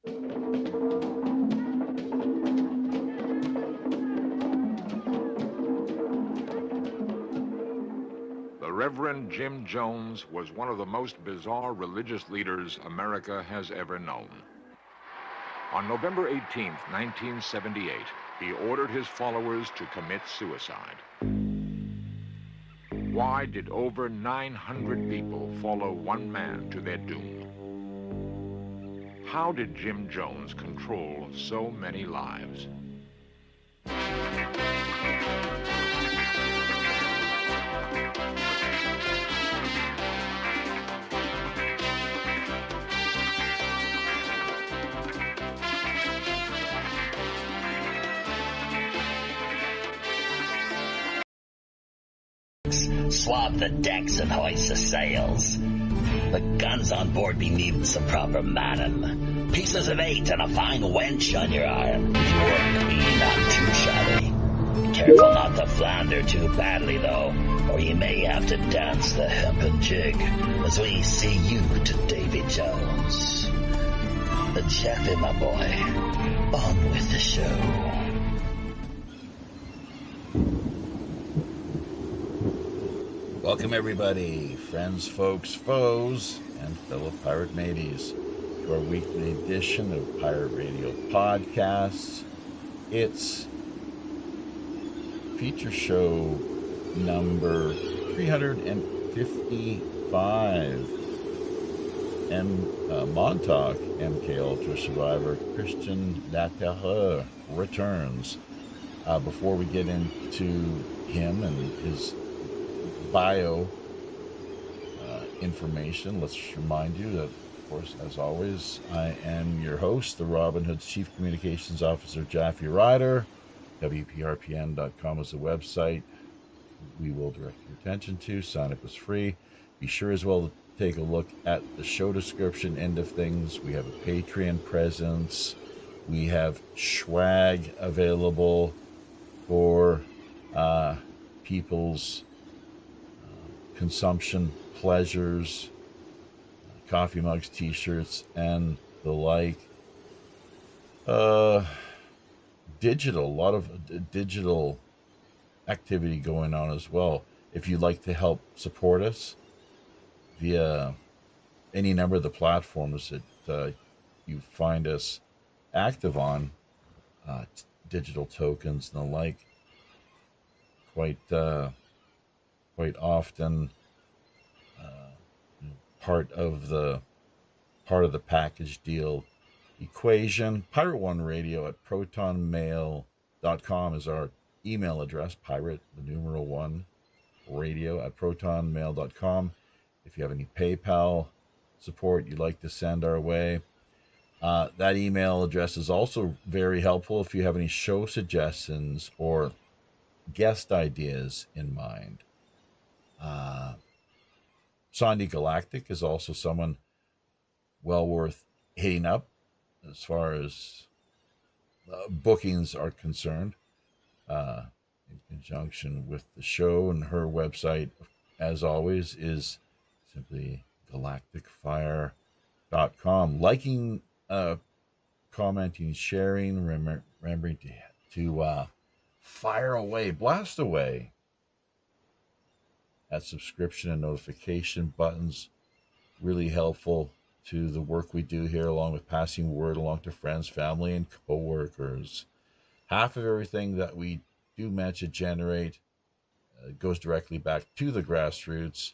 The Reverend Jim Jones was one of the most bizarre religious leaders America has ever known. On November 18, 1978, he ordered his followers to commit suicide. Why did over 900 people follow one man to their doom? How did Jim Jones control so many lives? Swab the decks and hoist the sails. The guns on board be needing some proper manning. Pieces of 8 and a fine wench on your arm. Work be not too shabby. Careful not to flounder too badly, though, or you may have to dance the hempen jig as we see you to Davy Jones. Jeffy, my boy, on with the show. Welcome everybody, friends, folks, foes, and fellow pirate mateys, to our weekly edition of Pirate Radio Podcasts. It's feature show number 355. Montauk, MK Ultra Survivor, Christian Laterreur returns. Before we get into him and his bio information, let's remind you that, of course, as always, I am your host, the Robin Hood's Chief Communications Officer, Jaffe Ryder. Wprpn.com is the website we will direct your attention to. Sign up is free. Be sure as well to take a look at the show description end of things. We have a Patreon presence. We have swag available for people's consumption pleasures, coffee mugs, t-shirts, and the like. Digital, a lot of digital activity going on as well. If you'd like to help support us via any number of the platforms that you find us active on, digital tokens and the like, quite often part of the package deal equation. Pirate One Radio at protonmail.com is our email address. Pirate, the numeral 1, radio at protonmail.com. If you have any PayPal support you'd like to send our way, that email address is also very helpful if you have any show suggestions or guest ideas in mind. Sandy Galactic is also someone well worth hitting up as far as bookings are concerned, in conjunction with the show. And her website, as always, is simply galacticfire.com. Liking, commenting, sharing, remembering to fire away, blast away at subscription and notification buttons. Really helpful to the work we do here, along with passing word along to friends, family, and co-workers. Half of everything that we do manage to generate goes directly back to the grassroots,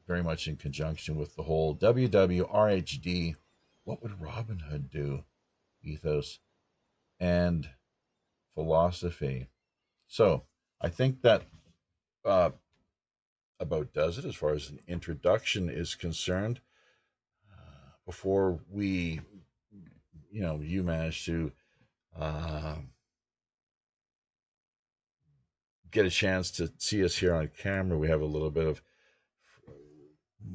very much in conjunction with the whole WWRHD, what would Robin Hood do, ethos and philosophy. So I think that about does it as far as an introduction is concerned. Before we, you managed to get a chance to see us here on camera, we have a little bit of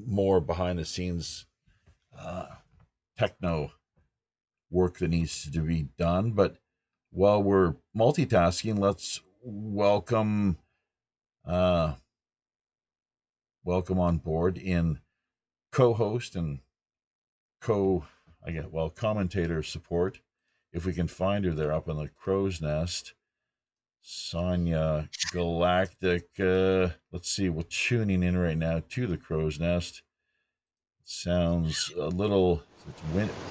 more behind the scenes techno work that needs to be done. But while we're multitasking, let's welcome on board in co-host and commentator support. If we can find her, they're up on the crow's nest. Sonia Galactic. Let's see. We're tuning in right now to the crow's nest. Sounds a little.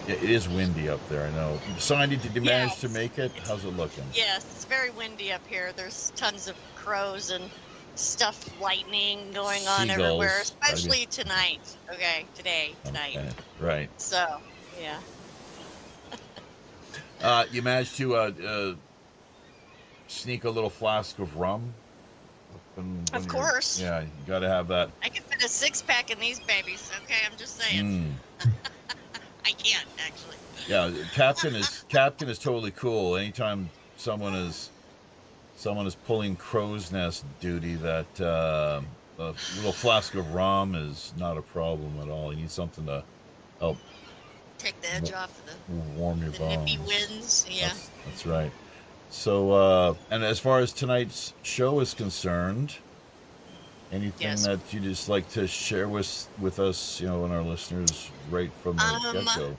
It is windy up there. I know. Sonia, did you manage to make it? How's it looking? Yes, it's very windy up here. There's tons of crows and stuff, lightning going on everywhere, especially tonight. Okay, tonight. Okay. Right. So, yeah. You managed to sneak a little flask of rum? Of course. Yeah, you got to have that. I can fit a 6-pack in these babies. Okay, I'm just saying. I can't actually. Yeah, Captain is totally cool. Anytime someone is pulling crow's nest duty, that a little flask of rum is not a problem at all. You need something to help take the edge off of the warm your bones. Nippy winds. Yeah, that's right. So, and as far as tonight's show is concerned, anything that you just like to share with us, and our listeners right from the get-go?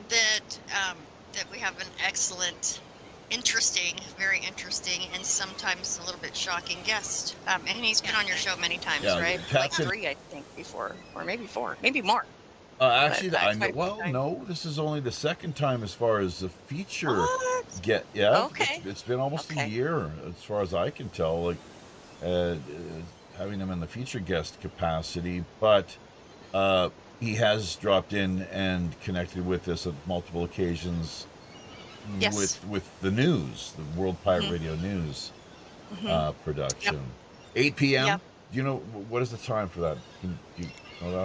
That we have an excellent, very interesting, and sometimes a little bit shocking guest. And he's been on your show many times, right? Captain, like 3, I think, before, or maybe 4, maybe more. Actually, no, this is only the second time as far as the feature. Okay. It's been almost a year, as far as I can tell, like having him in the feature guest capacity. But he has dropped in and connected with us at multiple occasions. Yes. With the news, the World Pirate Radio News production. Yep. 8 p.m. Yep. Do you know what is the time for that?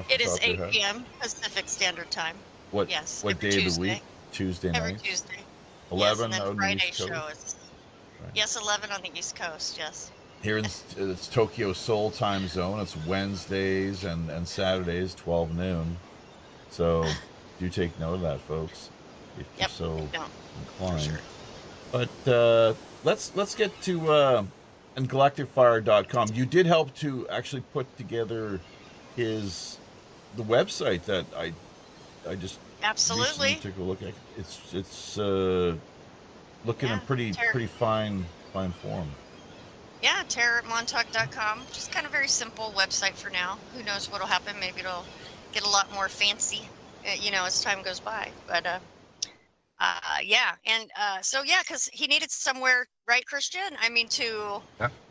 It is 8 p.m. Pacific Standard Time. What day of the week? Tuesday night? Every Tuesday. 11 yes, and on Friday the East Coast? show is... Right. Yes, 11 on the East Coast, yes. Here it's Tokyo Seoul time zone. It's Wednesdays and Saturdays, 12 noon. So do take note of that, folks, if you're so inclined. Sure. But let's get to and galacticfire.com. You did help to actually put together the website that I just absolutely took a look at. It's looking in pretty fine form. Yeah, terror@montauk.com. Just kind of very simple website for now. Who knows what'll happen? Maybe it'll get a lot more fancy, as time goes by. But because he needed somewhere, right, Christian? I mean, to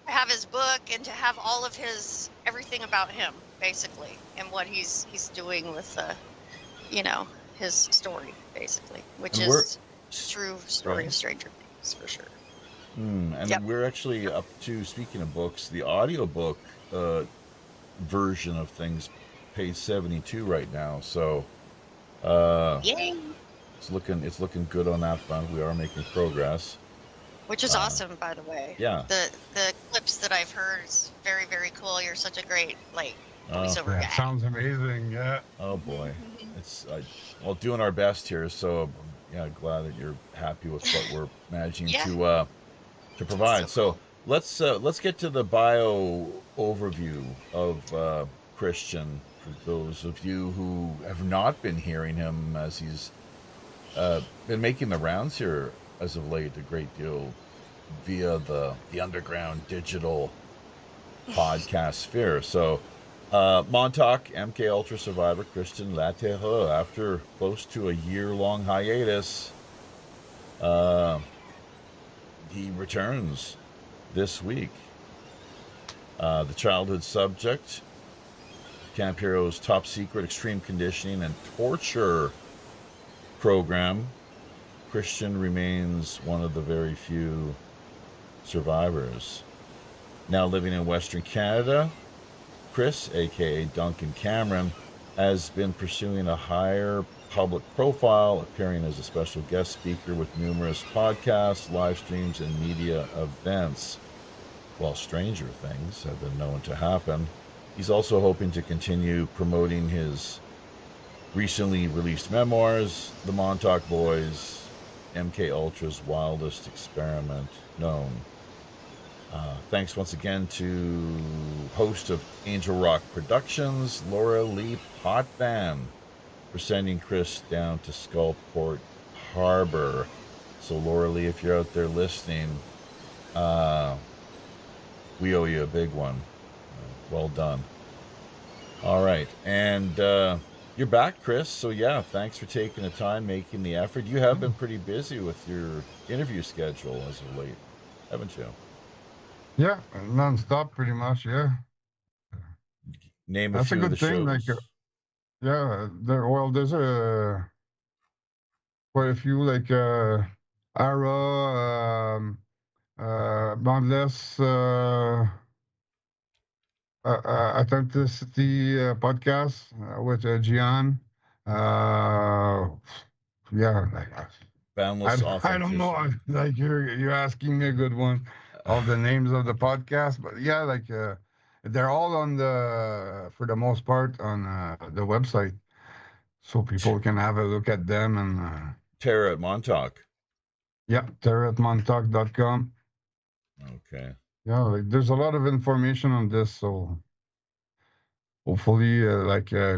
have his book and to have all of everything about him, basically, and what he's doing with, his story, basically, which is true story of Stranger Things, for sure. And we're actually up to, speaking of books, the audiobook version of things, page 72 right now. So, yay! It's looking good on that front. We are making progress, which is awesome, by the way. Yeah. The clips that I've heard is very, very cool. You're such a great voiceover guy. Sounds amazing. Yeah. Oh boy, it's doing our best here. So glad that you're happy with what we're managing to provide. So let's get to the bio overview of Christian, for those of you who have not been hearing him, as he's been making the rounds here as of late a great deal via the underground digital podcast sphere. So Montauk MK Ultra survivor Christian Laterreux, after close to a year-long hiatus, he returns this week. The childhood subject, Camp Hero's top secret extreme conditioning and torture program, Christian remains one of the very few survivors. Now living in Western Canada, Chris, aka Duncan Cameron, has been pursuing a higher public profile, appearing as a special guest speaker with numerous podcasts, live streams, and media events. While stranger things have been known to happen, he's also hoping to continue promoting his recently released memoirs, The Montauk Boys, MK Ultra's Wildest Experiment Known. Thanks once again to host of Angel Rock Productions, Laura Lee Potvin, for sending Chris down to Skullport Harbor. So, Laura Lee, if you're out there listening, we owe you a big one. Well done. All right. And you're back, Chris. So, yeah, thanks for taking the time, making the effort. You have been pretty busy with your interview schedule as of late, haven't you? Yeah, nonstop, pretty much. Yeah, Name a that's a few of the good thing. shows. Yeah, there's a quite a few Ara, Boundless, Authenticity podcast with Gian. Uh, yeah, Boundless I don't know. Authenticity. Like you're asking me a good one. All the names of the podcast, but yeah, they're all on the for the most part on the website, so people can have a look at them and Tara at Montauk. yeah, they're at montauk.com. Okay. Yeah, like there's a lot of information on this, so hopefully,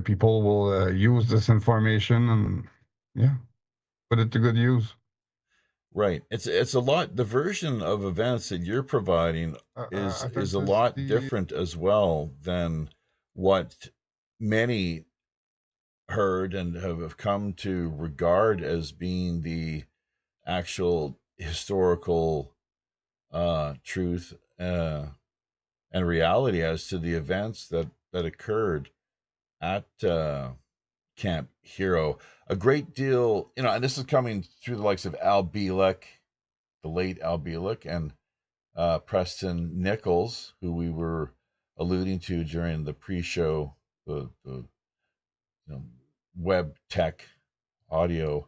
people will use this information and yeah, put it to good use. Right. It's a lot. The version of events that you're providing is a lot Authenticity. different as well than what many heard and have come to regard as being the actual historical truth and reality as to the events that occurred at Camp Hero. A great deal, and this is coming through the likes of Al Bielek, the late Al Bielek, and Preston Nichols, who we were alluding to during the pre-show, the web tech audio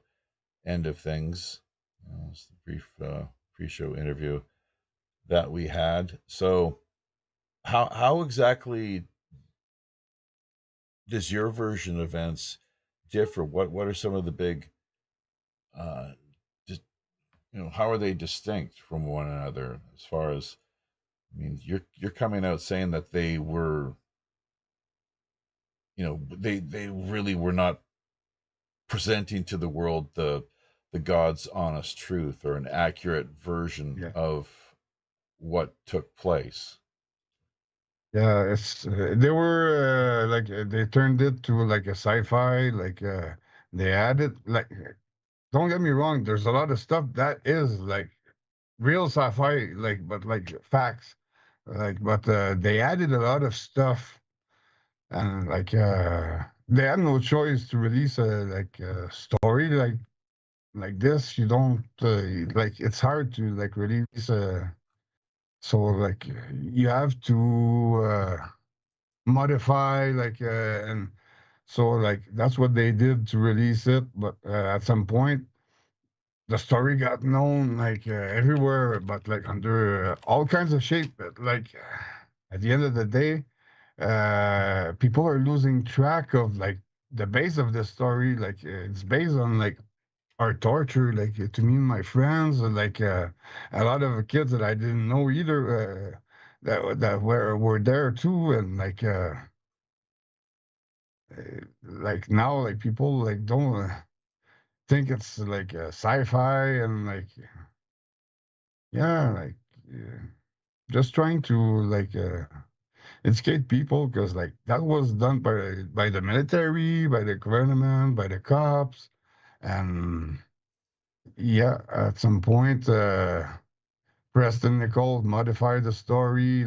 end of things. It's the brief pre-show interview that we had. So, how exactly does your version of events differ? What are some of the big, just how are they distinct from one another? As far as, I mean, you're coming out saying that they were, they really were not presenting to the world the God's honest truth or an accurate version Yeah. of what took place. Yeah, it's they were they turned it to like a sci-fi, they added don't get me wrong, there's a lot of stuff that is like real sci-fi, but like facts, but they added a lot of stuff, and they had no choice to release a story like this. You don't it's hard to release so you have to modify and so that's what they did to release it, but at some point the story got known everywhere, but under all kinds of shape, but at the end of the day people are losing track of the base of the story. It's based on our torture, to me and my friends, a lot of kids that I didn't know either, that were there too, and now people don't think it's sci-fi, and yeah, uh, just trying to educate people, because that was done by the military, by the government, by the cops, and yeah, at some point Preston Nichols modified the story,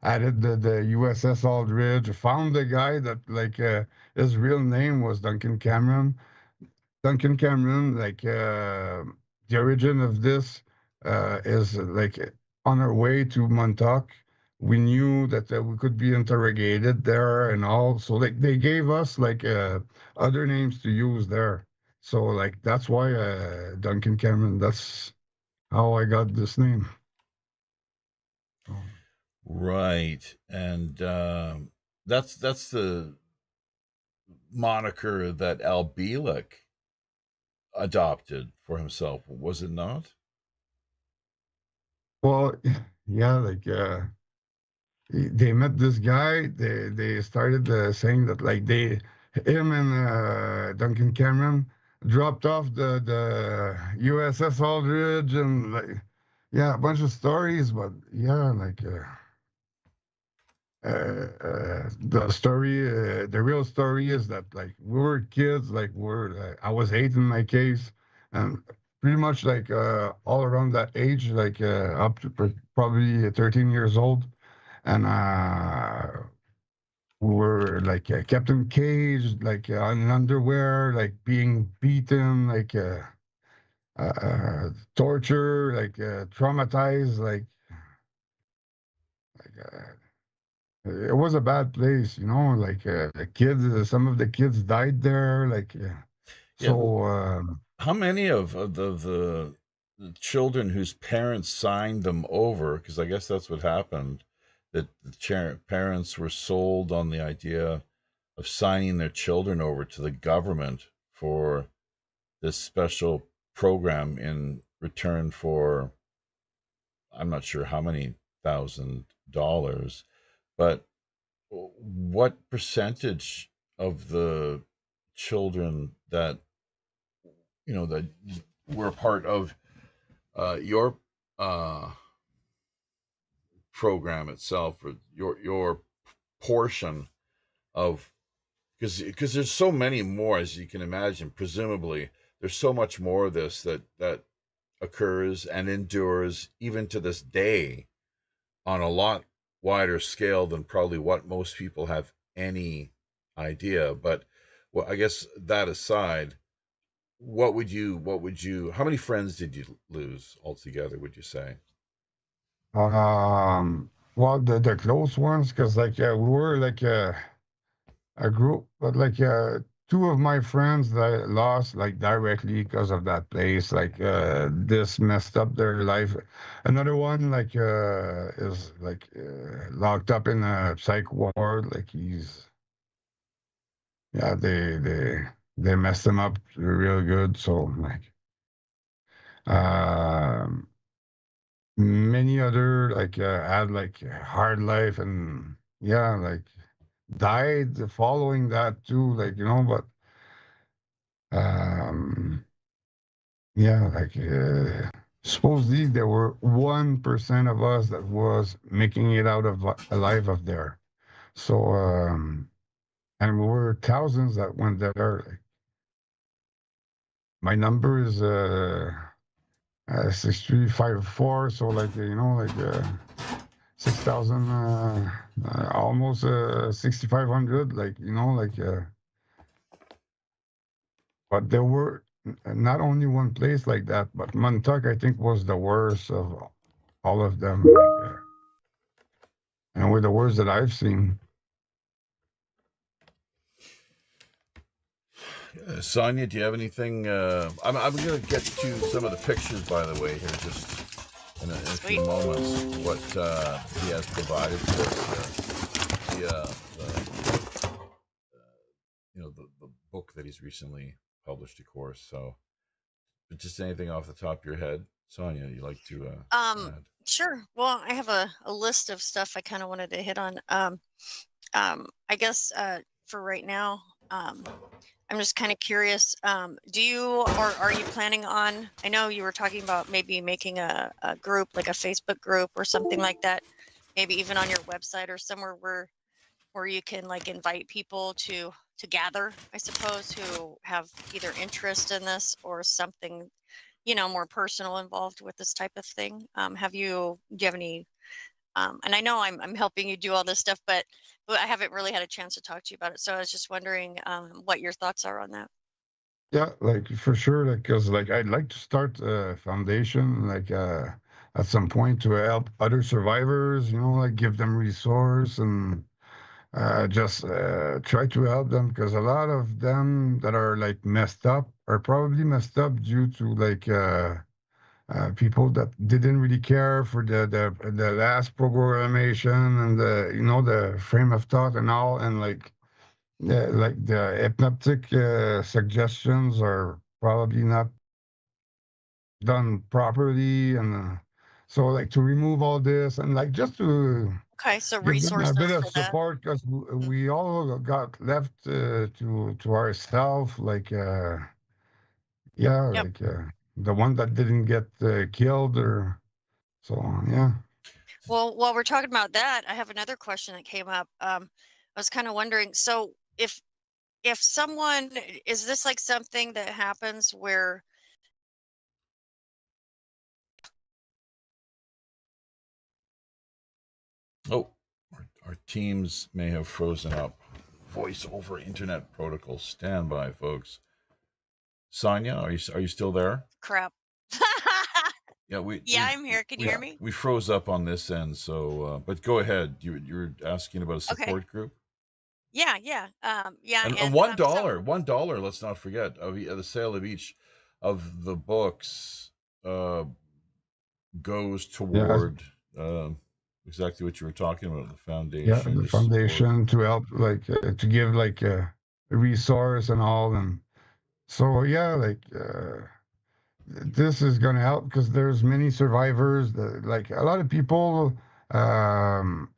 added the USS Aldridge, found the guy that his real name was Duncan Cameron. Duncan Cameron, the origin of this is on our way to Montauk. We knew that we could be interrogated there and all, so they gave us other names to use there. So that's why Duncan Cameron. That's how I got this name. Right, and that's the moniker that Al Bielek adopted for himself, was it not? Well, yeah, they met this guy. They started saying that him and Duncan Cameron dropped off the USS Aldridge and like yeah, a bunch of stories, but yeah, like the story, the real story is that like we were kids, like I was 8 in my case, and pretty much like all around that age, like up to probably 13 years old, and we were like kept in cage, like in underwear, like being beaten, like torture, like traumatized, it was a bad place, you know. Like the kids, some of the kids died there. Like Yeah. so, How many of the children whose parents signed them over? Because I guess that's what happened. That the parents were sold on the idea of signing their children over to the government for this special program in return for I'm not sure how many $1,000, but what percentage of the children that that were a part of your uh, program itself, or your portion of, because there's so many more, as you can imagine. Presumably, there's so much more of this that occurs and endures even to this day on a lot wider scale than probably what most people have any idea. But well, I guess that aside, how many friends did you lose altogether, would you say? well, the close ones, because like we were like a group, but like two of my friends that I lost like directly because of that place. Like this messed up their life. Another one like is like locked up in a psych ward. Like he's yeah, they messed him up real good. So like um many other like had like a hard life and yeah, like died following that too. Like you know, but um yeah, like supposedly there were 1% of us that was making it out of alive of there. So and we were thousands that went there. Like, my number is 6354, so like you know like 6,000 almost 6,500, like you know like but there were not only one place like that, but Montauk I think was the worst of all of them, like and with the worst that I've seen. Sonia, do you have anything? I'm going to get to some of the pictures, by the way, here, just in a few Sweet. moments. What he has provided to us, the the book that he's recently published, of course. So, but just anything off the top of your head, Sonia, you like to add? Sure. Well, I have a list of stuff I kind of wanted to hit on. I guess for right now, I'm just kind of curious. Do you or are you planning on? I know you were talking about maybe making a group, like a Facebook group or something like that. Maybe even on your website or somewhere where you can like invite people to gather, I suppose, who have either interest in this or something, more personal involved with this type of thing. Do you have any? And I know I'm helping you do all this stuff, but I haven't really had a chance to talk to you about it. So I was just wondering what your thoughts are on that. Yeah, like for sure, like because like I'd like to start a foundation, like at some point to help other survivors, you know, like give them resource and just try to help them because a lot of them that are like messed up are probably messed up due to like people that didn't really care for the last programmation and the you know the frame of thought and all and like the hypnotic suggestions are probably not done properly and so like to remove all this and like just to Okay, so Give them a bit resources of for that. support because Mm, we all got left to ourselves. Like, yeah, yep. like the one that didn't get killed, or so on. Yeah. Well, while we're talking about that, I have another question that came up. I was kind of wondering, so if someone, is this like something that happens where, Oh, our teams may have frozen up. Voice over internet protocol. Stand by, folks. Sonia, are you still there? crap. Yeah, we Yeah, I'm here. Can you hear me? we froze up on this end. So, but go ahead. You're asking about a Okay. support group. Yeah, yeah. Yeah, And and so $1. Let's not forget of the sale of each of the books goes Yeah. toward exactly what you were talking about, the Yeah. foundation The to support. foundation to help, like, to give like a resource and all, and so yeah, like. This is going to help because there's many survivors that, like, a lot of people um,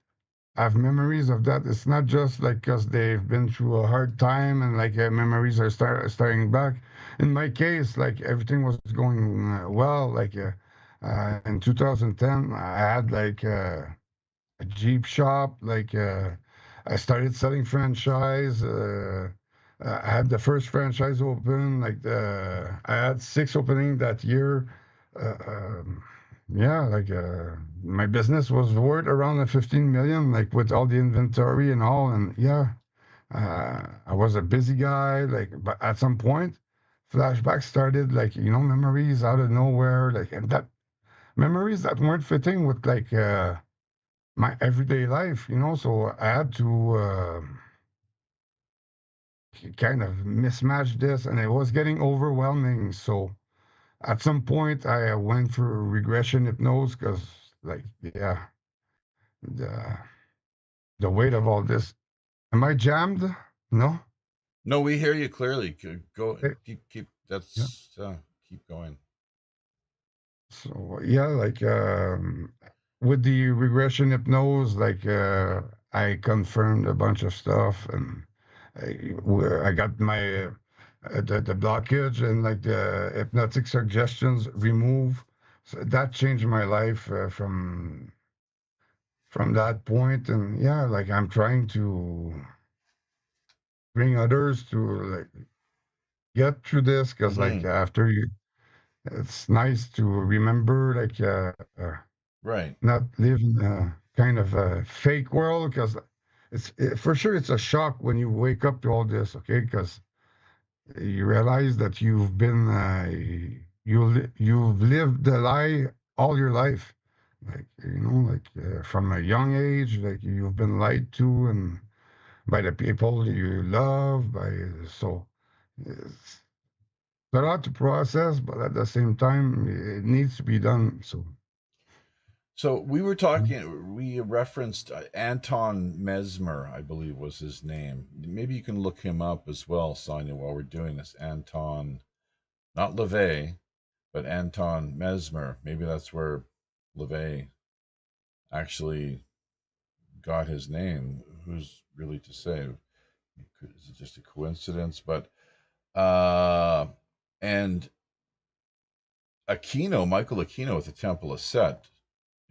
have memories of that. It's not just like because they've been through a hard time and like memories are starting back. In my case, like everything was going well. Like in 2010, I had like a Jeep shop. Like I started selling franchise. I had the first franchise open. Like I had 6 opening that year. Uh, um, yeah, like my business was worth around the 15 million, like with all the inventory and all. And yeah, I was a busy guy. Like, but at some point, flashbacks started. Like, memories out of nowhere. Like, and that memories that weren't fitting with like. My everyday life, so I had to kind of mismatch this, and it was getting overwhelming. So at some point, I went through regression hypnosis because, like, yeah, the the weight of all this. Am I jammed? No. No, we hear you clearly. Go Eh, keep Yeah. that's keep going. So yeah, like with the regression hypnosis, like I confirmed a bunch of stuff, and I got my the blockage and like the hypnotic suggestions removed. So that changed my life from that point, and yeah, like I'm trying to bring others to like get through this because like Mm-hmm. after you, it's nice to remember like. Right. Not live in a kind of a fake world because for sure it's a shock when you wake up to all this, okay? Because you realize that you've lived the lie all your life, like like from a young age, like you've been lied to and by the people you love, so it's a lot to process, but at the same time it needs to be done. So. So we were talking. We referenced Anton Mesmer, I believe was his name. Maybe you can look him up as well, Sonia, while we're doing this. Anton, not LaVey, but Anton Mesmer. Maybe that's where LaVey actually got his name. Who's really to say? Is it just a coincidence? But uh, and Michael Aquino at the Temple of Set.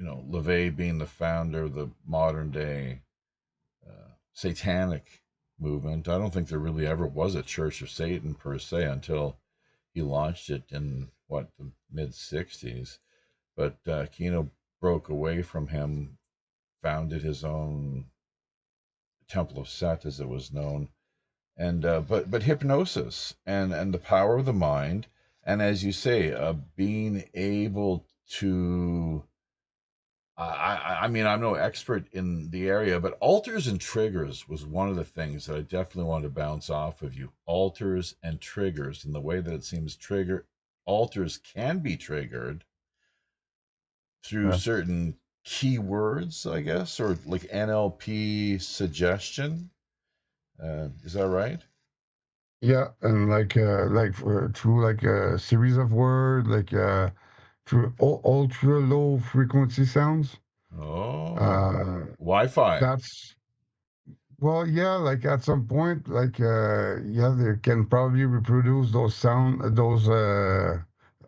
LaVey being the founder of the modern day satanic movement. I don't think there really ever was a Church of Satan per se until he launched it in the mid '60s. But Kino broke away from him, founded his own Temple of Set, as it was known, and but hypnosis and the power of the mind, and as you say, being able to I mean, I'm no expert in the area, but alters and triggers was one of the things that I definitely wanted to bounce off of you. Alters and triggers, and the way that it seems alters can be triggered through Yes. certain keywords, I guess, or like NLP suggestion. Is that right? Yeah, and like through like a series of words, like through ultra low frequency sounds. Oh, Uh, Wi-Fi. that's well, yeah, like at some point, like yeah, they can probably reproduce those those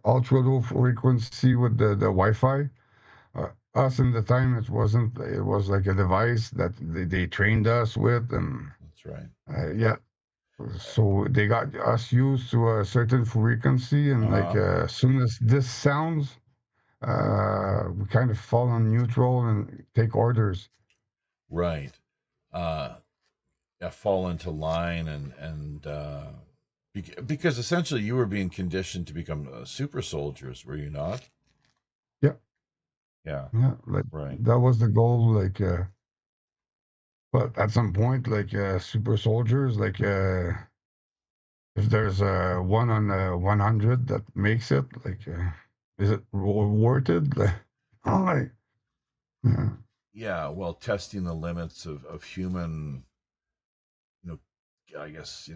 ultra low frequency with the Wi-Fi. Us in the time, it wasn't. It was like a device that they trained us with, and That's right. yeah, so they got us used to a certain frequency, and like Uh-huh. as soon as this sounds, we kind of fall on neutral and take orders. Right. Uh, yeah, fall into line because essentially you were being conditioned to become super soldiers, were you not? Yeah, Yeah. yeah, like Right. that was the goal. Like, but at some point, like super soldiers, like if there's a 100 that makes it, like, is it worth it? Like, oh, like, yeah, Yeah. Well, testing the limits of human, you know, I guess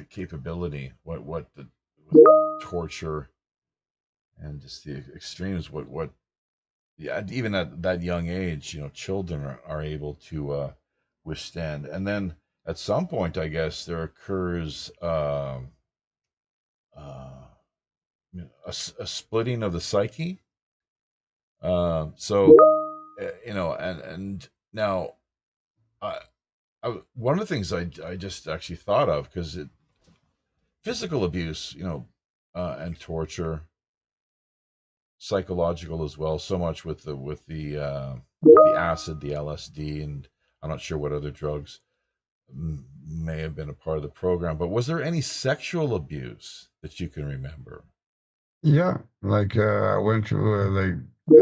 capability. What the torture and just the extremes. What yeah, even at that young age, children are able to withstand. And then at some point, I guess there occurs uh, a splitting of the psyche. So, and now I, one of the things I just actually thought of because physical abuse, and torture, psychological as well. So much with the acid, the LSD, and I'm not sure what other drugs may have been a part of the program. But was there any sexual abuse that you can remember? yeah. Like, I went through like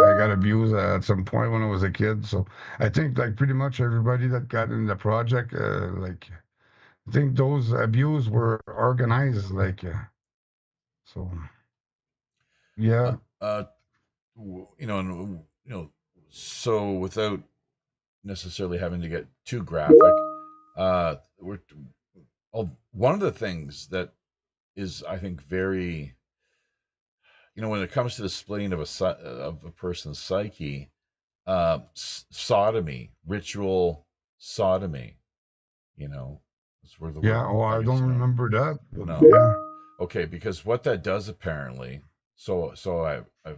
I got abused at some point when I was a kid. So I think like pretty much everybody that got in the project, like I think those abuse were organized. Like, so Uh, yeah, uh, and so without necessarily having to get too graphic, we're one of the things that is, I think, very, when it comes to the splitting of a person's psyche, sodomy, ritual sodomy, that's where the word, yeah. Oh, I I guess, don't remember that, but no. yeah, Okay, because what that does apparently, so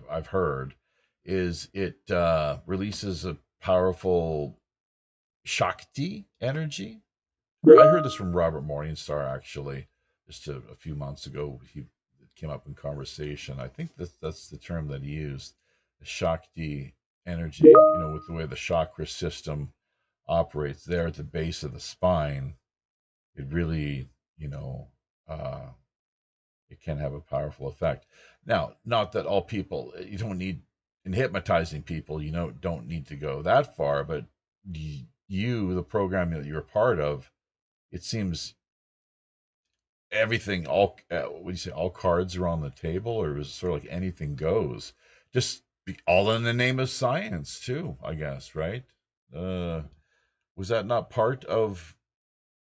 I've heard, is it releases a powerful Shakti energy. I heard this from Robert Morningstar actually, just a few months ago. It came up in conversation. I think that's the term that he used, the Shakti energy. With the way the chakra system operates there at the base of the spine, it really, you know, uh, it can have a powerful effect. Now, not that all people, you don't need, in hypnotizing people, don't need to go that far, but you, the program that you're a part of, it seems everything, what do you say, all cards are on the table, or is it sort of like anything goes? Just all in the name of science, too, I guess, right? Uh, was that not part of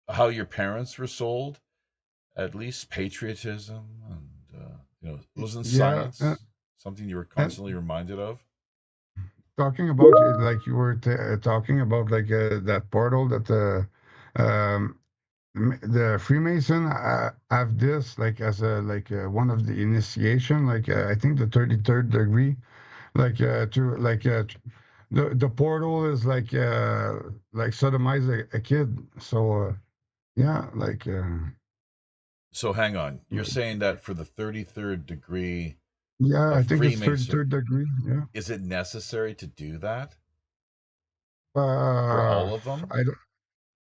how your parents were sold? At least patriotism and wasn't yeah. science something you were And constantly reminded of? talking about it, like you were talking about, like that portal that the Freemason have this like as a like one of the initiation, like I think the 33rd degree, like to like the portal is like sodomize a kid. So yeah, So hang on, you're saying that for the 33rd degree yeah, I of think it's Freemason, 33rd degree. Yeah. is it necessary to do that for Uh, all of them? I don't,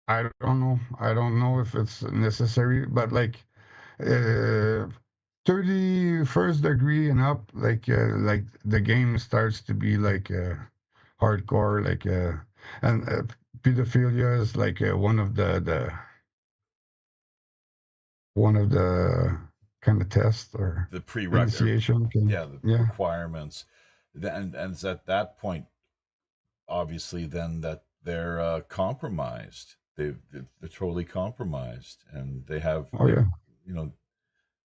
I don't know. I don't know if it's necessary, but like uh 31st degree and up, like the game starts to be like hardcore, like and pedophilia is like one of the one of the kind of tests or The prereq, initiation can, yeah, the yeah. requirements. And it's at that point, obviously, then that they're compromised. They're totally compromised, and Oh yeah. you know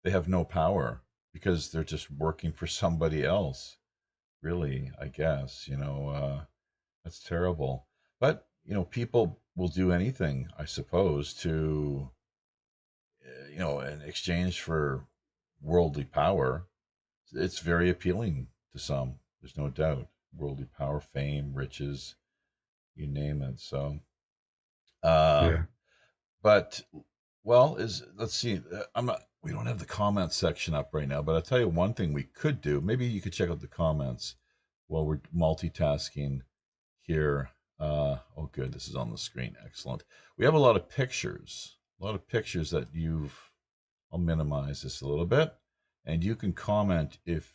they have no power because they're just working for somebody else, really, I guess. That's terrible. But, people will do anything, I suppose, to, in exchange for worldly power. It's very appealing to some. There's no doubt. Worldly power, fame, riches, you name it. So, uh, Yeah. but well, let's see. I'm not. We don't have the comments section up right now, but I'll tell you one thing we could do. Maybe you could check out the comments while we're multitasking here. Oh, good. This is on the screen. Excellent. We have a lot of pictures. A lot of pictures that you've. I'll minimize this a little bit, and you can comment if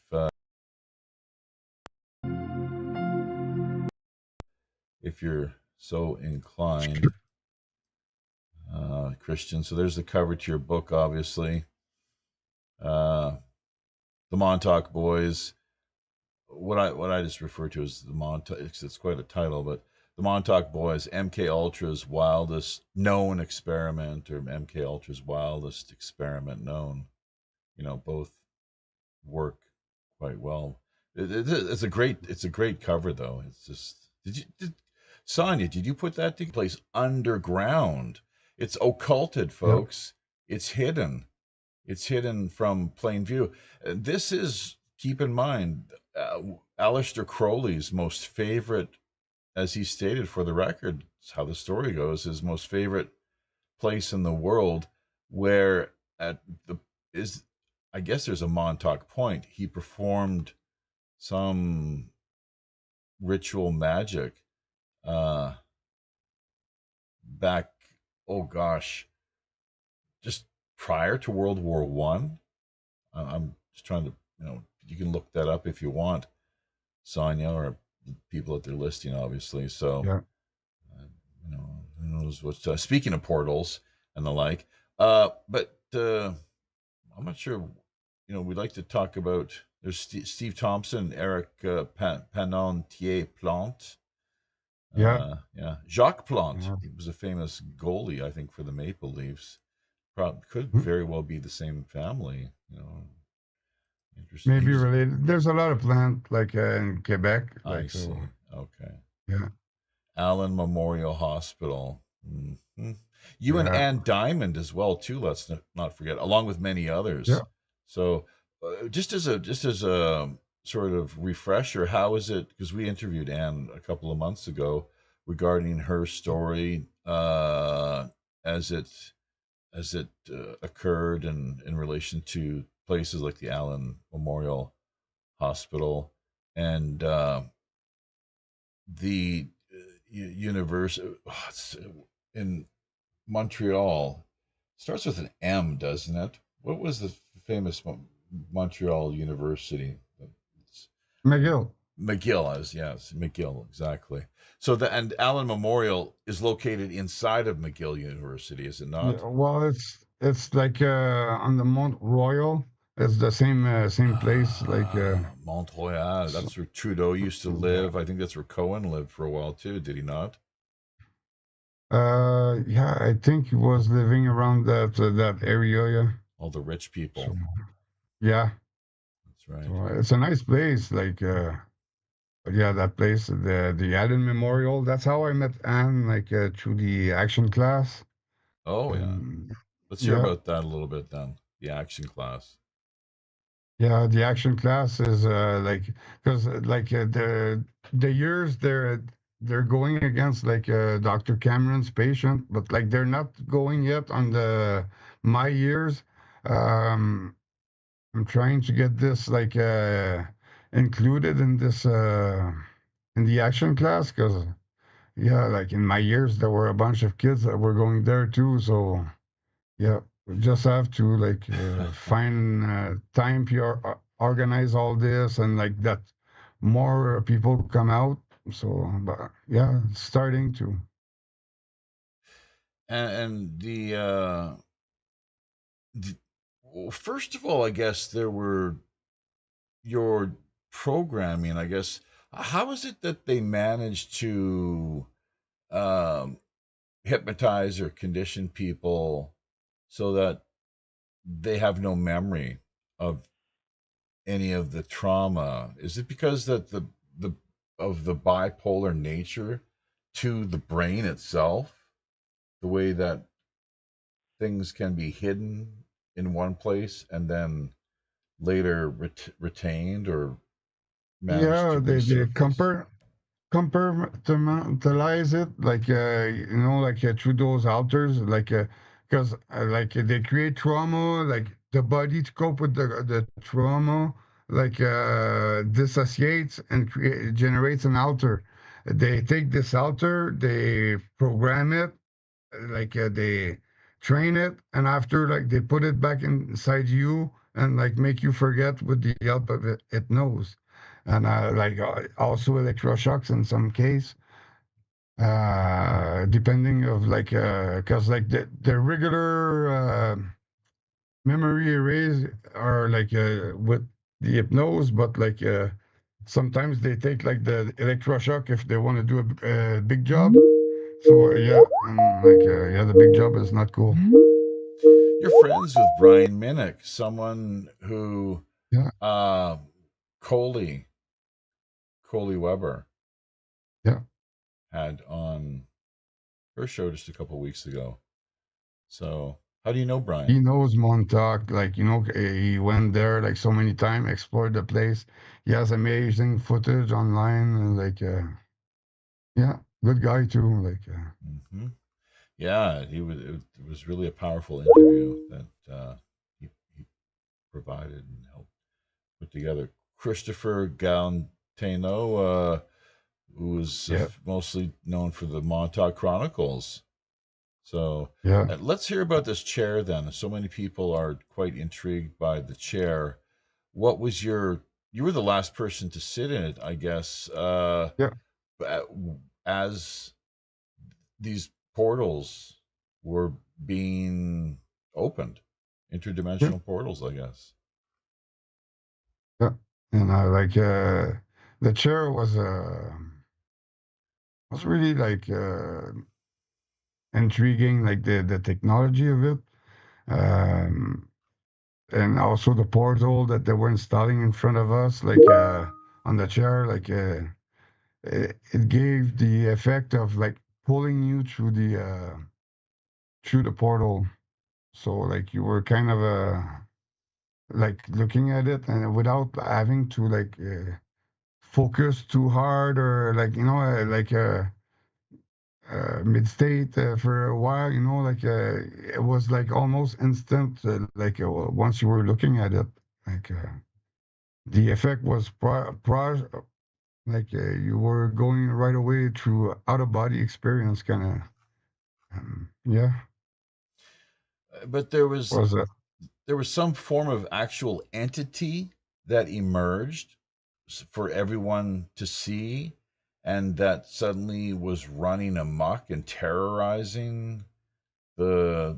you're so inclined, Christian. So there's the cover to your book, obviously. Uh, the Montauk Boys. What I just refer to as the Montauk. It's quite a title, but the Montauk Boys, MK Ultra's wildest known experiment, or MK Ultra's wildest experiment known. Both work quite well. It's a great cover though. It's just Sonia, did you put that together? Place underground. It's occulted, Yeah. folks. It's hidden. It's hidden from plain view. This is, keep in mind, Aleister Crowley's most favorite, as he stated for the record, it's how the story goes, his most favorite place in the world, where at the is, I guess there's a Montauk Point. He performed some ritual magic uh, back, oh gosh, just prior to World War One. I'm just trying to, you can look that up if you want, Sonia, or people that they're listing, obviously. So, Yeah. uh, who knows what's, speaking of portals and the like. But I'm not sure, we'd like to talk about, there's Steve Thompson, Eric Panontier Plante. Yeah. Yeah, Jacques Plante. Yeah. He was a famous goalie, I think, for the Maple Leafs. Probably could Hmm. very well be the same family. Interesting. He Maybe was. related. There's a lot of plant like in Quebec, I like so. see. Okay. Yeah. Allen Memorial Hospital. Hmm. You and Yeah. Ann Diamond as well too. Let's not forget, along with many Yeah. others. So, just as a sort of refresher, how is it? Because we interviewed Ann a couple of months ago regarding her story, as it occurred in relation to places like the Allen Memorial Hospital and the university in Montreal. Starts with an M, doesn't it? What was the famous Montreal University? It's McGill. McGill, as yes, McGill, exactly. So and Allen Memorial is located inside of McGill University, is it Yeah. not? Well, it's like on the Mont Royal. It's the same place. Like Mont Royal. so, That's where Trudeau used to yeah. live. I think that's where Cohen lived for a while too. Did he not? Yeah. I think he was living around that area. Yeah. All the rich So people. yeah. That's right. So it's a nice place. Like yeah, that place, the Allen Memorial. That's how I met Anne, like through the action class. Oh yeah. And Let's hear yeah, about that a little bit then. The action class. yeah, the action class is like because like the years they're going against like Dr. Cameron's patient, but like they're not going yet on the my years. Um, I'm trying to get this like included in this in the action class because yeah, like in my years there were a bunch of kids that were going there too. So yeah, we just have to like find time to organize all this and like that more people come out. So, but yeah, it's starting to. And the well, first of all, I guess there were your programming. I guess how is it that they managed to um, hypnotize or condition people so that they have no memory of any of the trauma? Is it because that the of the bipolar nature to the brain itself, the way that things can be hidden in one place and then later retained or managed to Yeah, they resurface. compartmentalize it like like through those alters like because like they create trauma like the body to cope with the trauma like dissociates and generates an alter. They take this alter, they program it, they train it, and after like they put it back inside you and like make you forget with the help of it knows. And also electroshocks in some case, depending of like because like the regular memory erase are like with the hypnose, but like sometimes they take like the electroshock if they want to do a big job. So yeah, and like yeah, the big job is not cool. You're friends with Brian Minnick, someone who Yeah, uh, Coley Weber yeah. had on her show just a couple weeks ago. So, how do you know Brian? He knows Montauk, like he went there like so many times, explored the place. He has amazing footage online, and like yeah, good guy too. Like Hmm. Yeah, he was. It was really a powerful interview that he provided and helped put together. Christopher Galantino, who was yeah, mostly known for the Montauk Chronicles. So yeah, let's hear about this chair then. So many people are quite intrigued by the chair. What was your? You were the last person to sit in it, I guess. yeah, As these portals were being opened, yeah, interdimensional portals, I guess. yeah. And the chair was really like intriguing, like the technology of it. Um, and also the portal that they were installing in front of us, like on the chair, like it gave the effect of like pulling you through the portal. So like you were kind of like looking at it and without having to like focus too hard or like mid state for a while. Like it was like almost instant. Like once you were looking at it, like the effect was like you were going right away through out of body experience, kind of. Yeah, But was there was some form of actual entity that emerged for everyone to see, and that suddenly was running amok and terrorizing the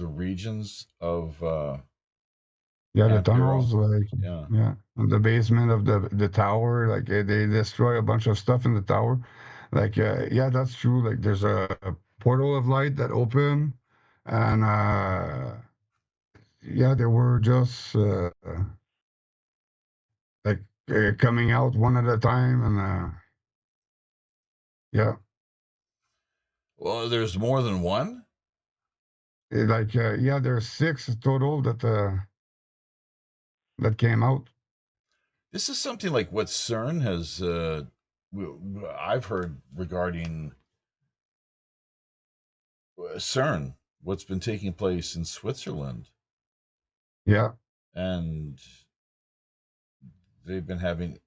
regions of yeah, the Camp Hero. tunnels, like Yeah. yeah, in the basement of the tower, like they destroy a bunch of stuff in the tower. Like yeah, that's true. Like there's a portal of light that opened, and yeah, they were just like coming out one at a time, and yeah, Well, there's more than one. yeah, there's six total that came out. This is something like what CERN has. I've heard regarding CERN, what's been taking place in Switzerland, Yeah, and they've been having.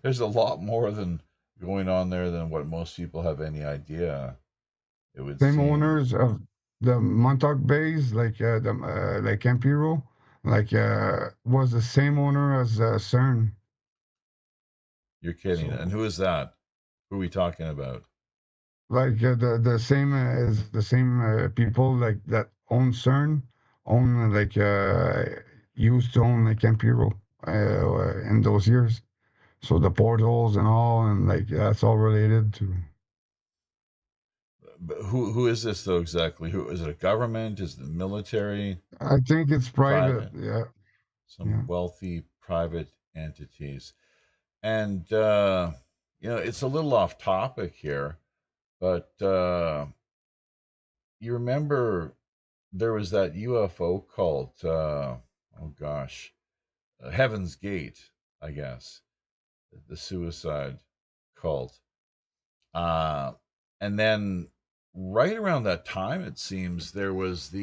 There's a lot more than going on there than what most people have any idea. It would same seem. owners of the Montauk Bays, like the like Campiro, like was the same owner as CERN. You're kidding. And So who is that? Who are we talking about? like the same as the same people like that own CERN own used to own like Campiro in those years. So the portals and all, and like that's all related to. But who is this though exactly? Who is it? A government? Is it the military? I think it's private. Private? Yeah, Some yeah, wealthy private entities. And it's a little off topic here, but you remember there was that UFO cult. Oh gosh, Heaven's Gate, I guess, the suicide cult. Uh, and then right around that time, it seems there was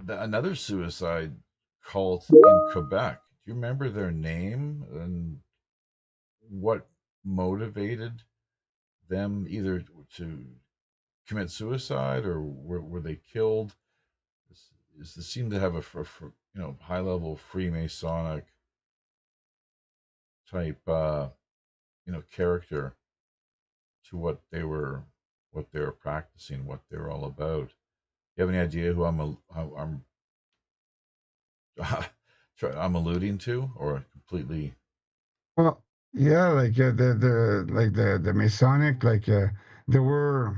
another suicide cult in Quebec. Do you remember their name and what motivated them either to commit suicide or were they killed? This seemed to have a high level Freemasonic type character to what they were practicing, what they were all about. You have any idea who I'm alluding to, or completely Well, yeah, like the Masonic, there were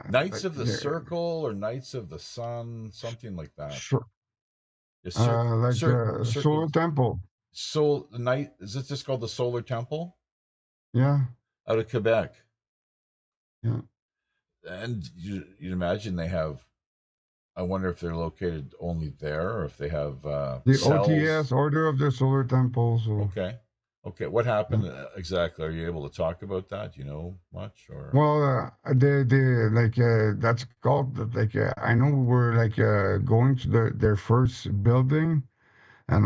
Knights like of the Circle or Knights of the Sun, something like that? sure, The circle, like the circle, Solar Temple. the night. Is it just called the Solar Temple Yeah, out of Quebec? yeah. And you'd imagine they have. I wonder if they're located only there, or if they have The cells. OTS, Order of the Solar Temple. So Okay, okay. What yeah. happened exactly? Are you able to talk about that? Do you know much, or Well, that's called I know we were going to their first building, and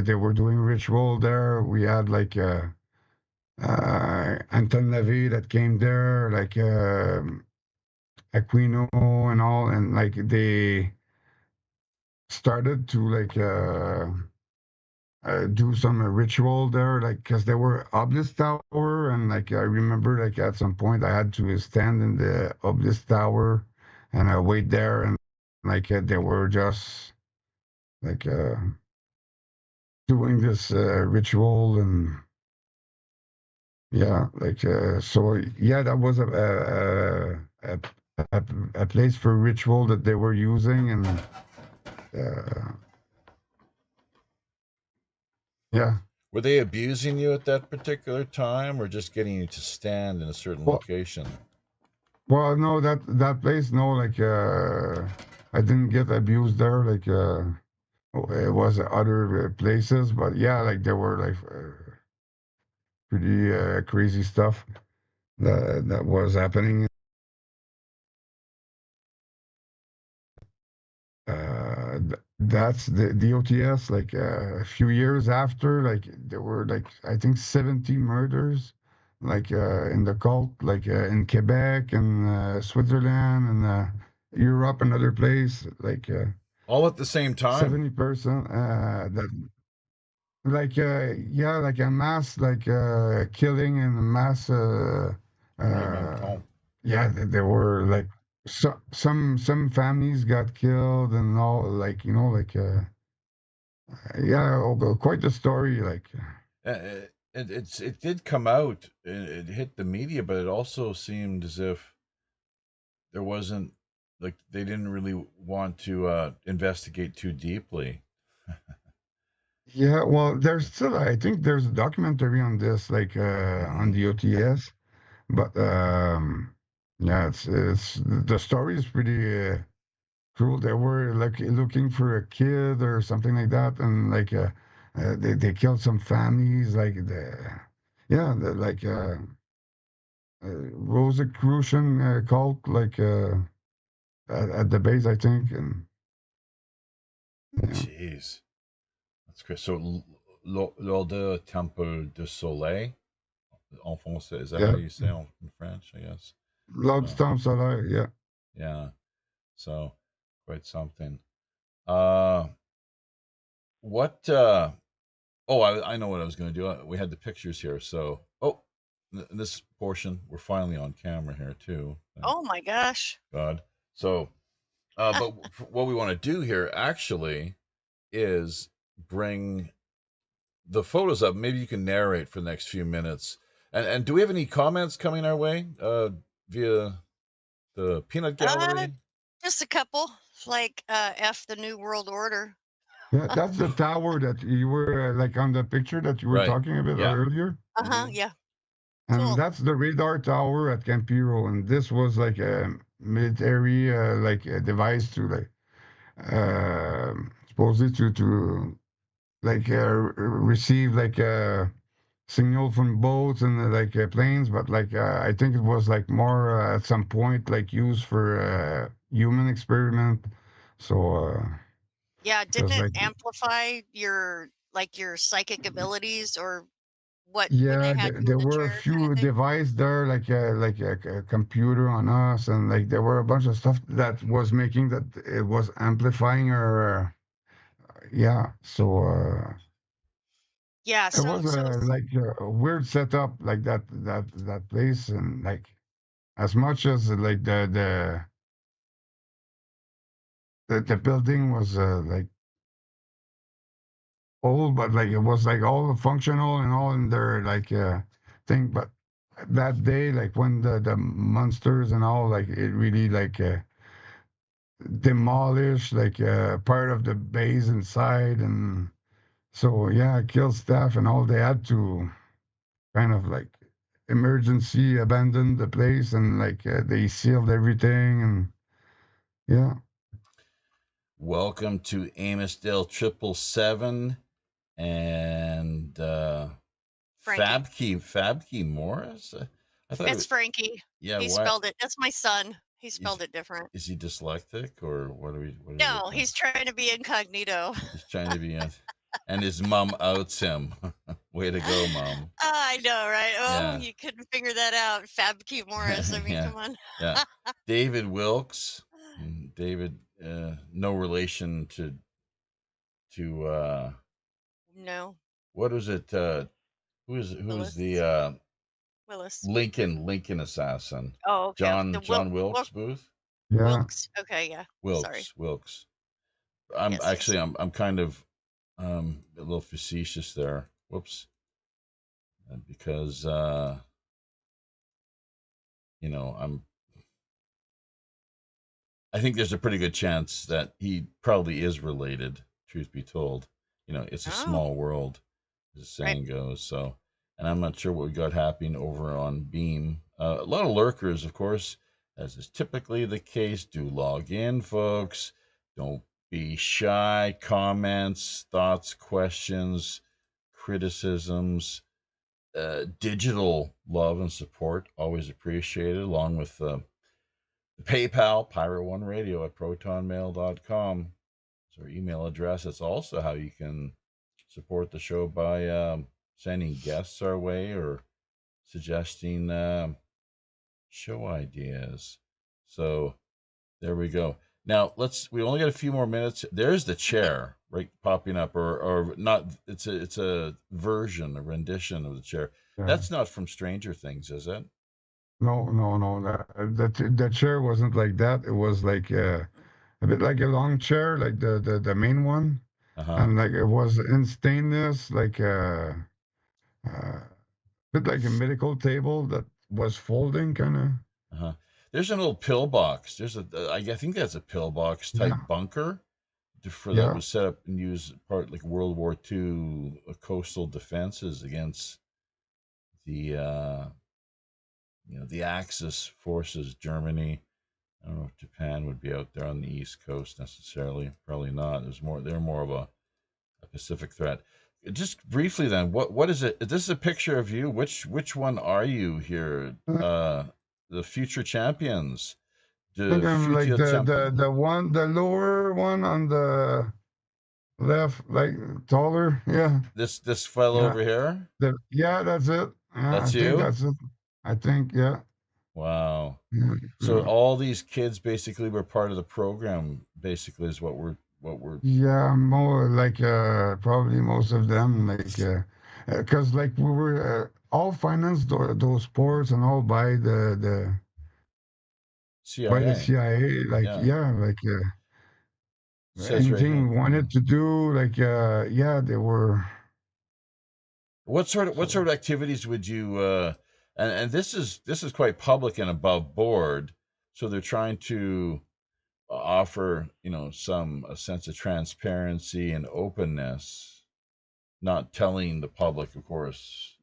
they were doing ritual there. We had Anton Levy that came there, Aquino and all, and they started to do some ritual there, because there were obelisk tower, and I remember at some point I had to stand in the obelisk tower and I wait there, and they were just like doing this ritual, and yeah, so yeah, that was a place for ritual that they were using, and uh, yeah. were they abusing you at that particular time, or just getting you to stand in a certain Well, location? well, no, that place, no, I didn't get abused there, it was other places, but yeah, there were pretty crazy stuff that was happening. That's the OTS. A few years after, there were I think 70 murders, in the cult, in Quebec and Switzerland and Europe and other place, All at the same time. 70% that yeah, a mass killing and a mass En même uh temps. yeah, there were some families got killed and all, yeah, quite the story, It did come out. It hit the media, but it also seemed as if there wasn't like they didn't really want to investigate too deeply. yeah, well, there's still, I think there's a documentary on this, on Hmm. the OTS, but yeah, it's the story is pretty cruel. They were looking for a kid or something like that, and they killed some families, yeah, Rosicrucian cult, at the base, I think, and yeah, Jeez, that's crazy. So, l'Ordre Temple du Soleil, en français, is that how yeah, you say in French? I guess. So, Lobster Solar, yeah. yeah. So, quite something. Uh, what? Oh, I know what I was going to do. We had the pictures here. So, oh, this portion, we're finally on camera here too. Thank Oh my gosh. God. So, but what we want to do here actually is bring the photos up. Maybe you can narrate for the next few minutes. And do we have any comments coming our way via the peanut Uh, gallery? just a couple, F the New World Order. Yeah, that's the tower that you were like on the picture that you were Right. talking about Yeah. earlier. Uh-huh, yeah. And Cool. that's the radar tower at Campiro. And this was like a military like a device to like supposedly to like receive like a signal from boats and like planes, but like I think it was like more at some point like used for human experiment. So Yeah, it didn't was it like amplify your like your psychic abilities or what when they yeah, had you in there the were a chair kind of few thing? devices there, like a computer on us, and like there were a bunch of stuff that was making that it was amplifying our yeah. So Yeah, it was so like a weird setup, like that place, and like as much as like the building was like old, but like it was like all functional and all in their like thing. But that day, like when the monsters and all, like it really like demolished like part of the base inside, and so yeah, killed staff and all. They had to kind of like emergency abandon the place, and like they sealed everything, and yeah. Welcome to Amosdale 777 and Frankie. Fabkey Morris. I thought It's Frankie. yeah. He What spelled it. That's my son. He is spelled it different. is he dyslexic or what are we? What are we No, looking at? he's trying to be incognito. He's trying to be, and his mom outs him. Way to go, mom. I know, right? Oh, Yeah, you couldn't figure that out. Fabkey Morris. I mean, yeah, come on. yeah. David Wilkes. David, no relation to No, what was it? Who's Willis. the Willis. Lincoln assassin? Oh, okay. The John Wilkes Booth. Yeah. Wilkes. Okay, yeah. Sorry. Wilkes. Yes, yes. I'm kind of a little facetious there. Whoops. Because you know, I think there's a pretty good chance that he probably is related, truth be told. You know, it's a Oh, small world, as the right. saying goes. So, and I'm not sure what we got happening over on Beam. A lot of lurkers, of course, as is typically the case. Do log in, folks. Don't be shy. Comments, thoughts, questions, criticisms, digital love and support, always appreciated, along with PayPal, Pirate1Radio at protonmail.com. It's our email address. It's also how you can support the show by sending guests our way or suggesting show ideas. So there we go. Now we only got a few more minutes. There's the Mhm. chair right popping up, or not. It's a version, a rendition of the chair. Yeah. That's not from Stranger Things, is it? No, no, no. The chair wasn't like that. It was like a bit like a long chair, like the main one, Uh-huh. and like it was in stainless, like a bit like a medical table that was folding, kind of. Uh-huh. There's an old pillbox. I think that's a pillbox type Yeah, bunker that yeah, was set up and used part like World War II coastal defenses against the the Axis forces, Germany. I don't know if Japan would be out there on the East Coast necessarily. Probably not. They're more of a Pacific threat. Just briefly then, what is it? This is a picture of you. Which one are you here? I The future champions. think The I'm like future champion. the lower one on the left, like taller. Yeah, This fellow yeah, over here. yeah. That's it. Yeah, I That's think you. that's it. I think, yeah. Wow. Yeah, So yeah. all these kids basically were part of the program. Basically, is what we're. Yeah, more like probably most of them, like because like we were all financed those sports and all by the CIA. CIA. Like Yeah. yeah, like Says right anything here. we Yeah. wanted to do, like yeah, they were. What So sort of activities would you and this is quite public and above board. So they're trying to offer, a sense of transparency and openness, not telling the public, of course,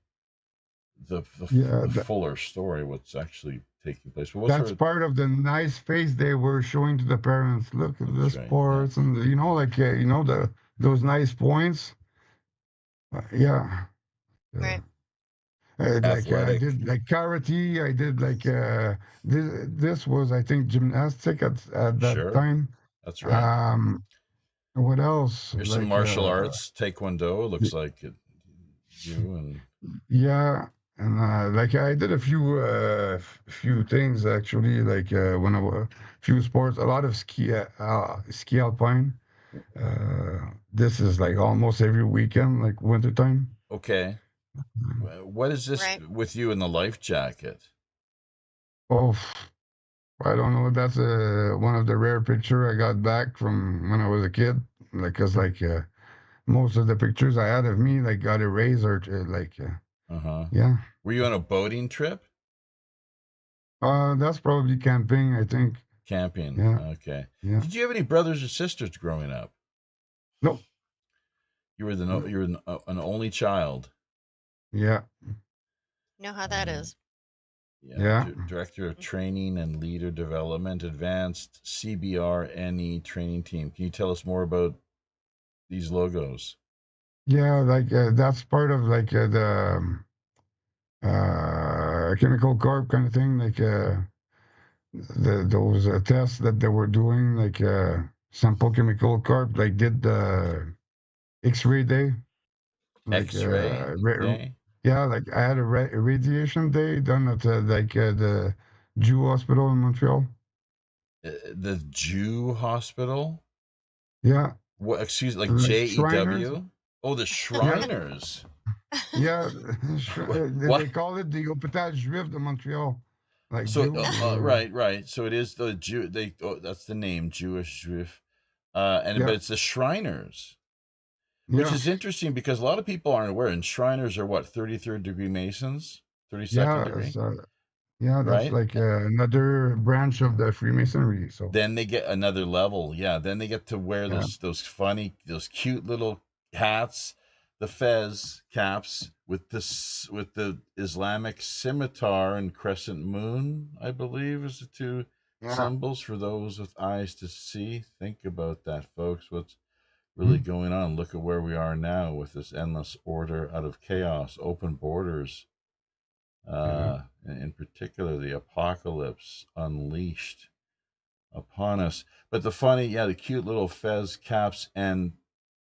Yeah, the fuller story, what's actually taking place. But what sort that's of? part of the nice face they were showing to the parents. Look at That's this right. Yeah. sports, and those nice points. Yeah. Right. I Athletic. did like karate. I did like this was I think gymnastic at that Sure. time. That's right. Um, what else? There's some martial arts, taekwondo. Looks like you and. yeah, and like I did a few things actually. Like when I was few sports, a lot of ski alpine. This is like almost every weekend, like wintertime. Okay. What is this Right. with you in the life jacket? Oh, I don't know. That's one of the rare picture I got back from when I was a kid. Like, cause like most of the pictures I had of me like got erased or Uh-huh. yeah. Were you on a boating trip? That's probably camping, I think. Camping. Yeah, Okay. yeah. Did you have any brothers or sisters growing up? No, You were an only child. yeah, You know how that Uh, is. yeah. yeah. Director of Training and Leader Development, Advanced CBRNE Training Team. Can you tell us more about these logos? Yeah, like that's part of like the chemical corp kind of thing. Like those tests that they were doing, like sample chemical corp, like did the X-ray day, like X-ray day. yeah, like I had a radiation day done at the Jew Hospital in Montreal. The Jew Hospital. Yeah, What? Excuse, like like Shriners. JEW? Oh, the Yeah, Shriners. yeah. What? They call it the Hôpital Juif de Montreal, like So, Jew. right. So it is the Jew. That's the name, Jewish Jewish. But Yeah, it's the Shriners, which yeah, is interesting because a lot of people aren't aware. And Shriners are what, 33rd degree Masons, 32nd yeah. degree, Yeah, that's right? like another branch of the Freemasonry. So Then they get another level. Yeah. Then they get to wear yeah, those cute little hats, the fez caps with the Islamic scimitar and crescent moon, I believe, is the two yeah. symbols for those with eyes to see. Think about that, folks. What's really Hmm. going on? Look at where we are now with this endless order out of chaos, open borders. Yeah. In particular, the apocalypse unleashed upon us. But the cute little fez caps and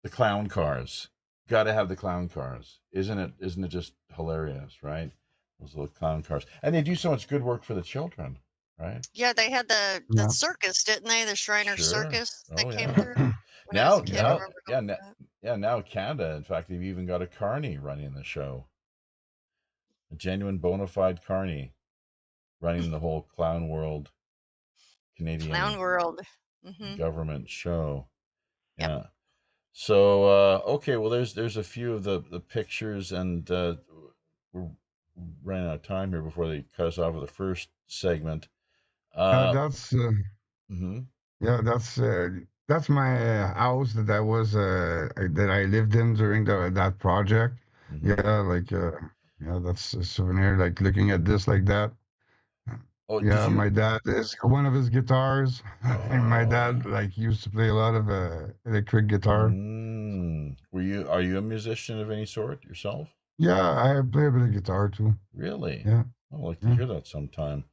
the clown cars. Got to have the clown cars, isn't it? Isn't it just hilarious, right? Those little clown cars, and they do so much good work for the children, right? Yeah, they had the Yeah. circus, didn't they? The Shriner Sure. Circus that Oh came yeah. through when I was Now, a kid. I Yeah. now, remember going yeah, to that. yeah. Now Canada, in fact, they've even got a carny running the show, a genuine bona fide carny running the whole clown world Clown Canadian World. Hmm. government show. Yep. Yeah. So okay, well there's a few of the pictures, and we're running out of time here before they cut us off with the first segment. Uh, That's mhm, yeah. That's my house that that I lived in during that project. mhm. Yeah, like yeah. That's a souvenir. Like looking at this like that. Oh, did Yeah, you? my dad is one of his guitars. And my Oh, dad like used to play a lot of electric guitar. Are you a musician of any sort yourself? Yeah, I play a bit of guitar too. Really? Yeah, I'd like to yeah. hear that sometime.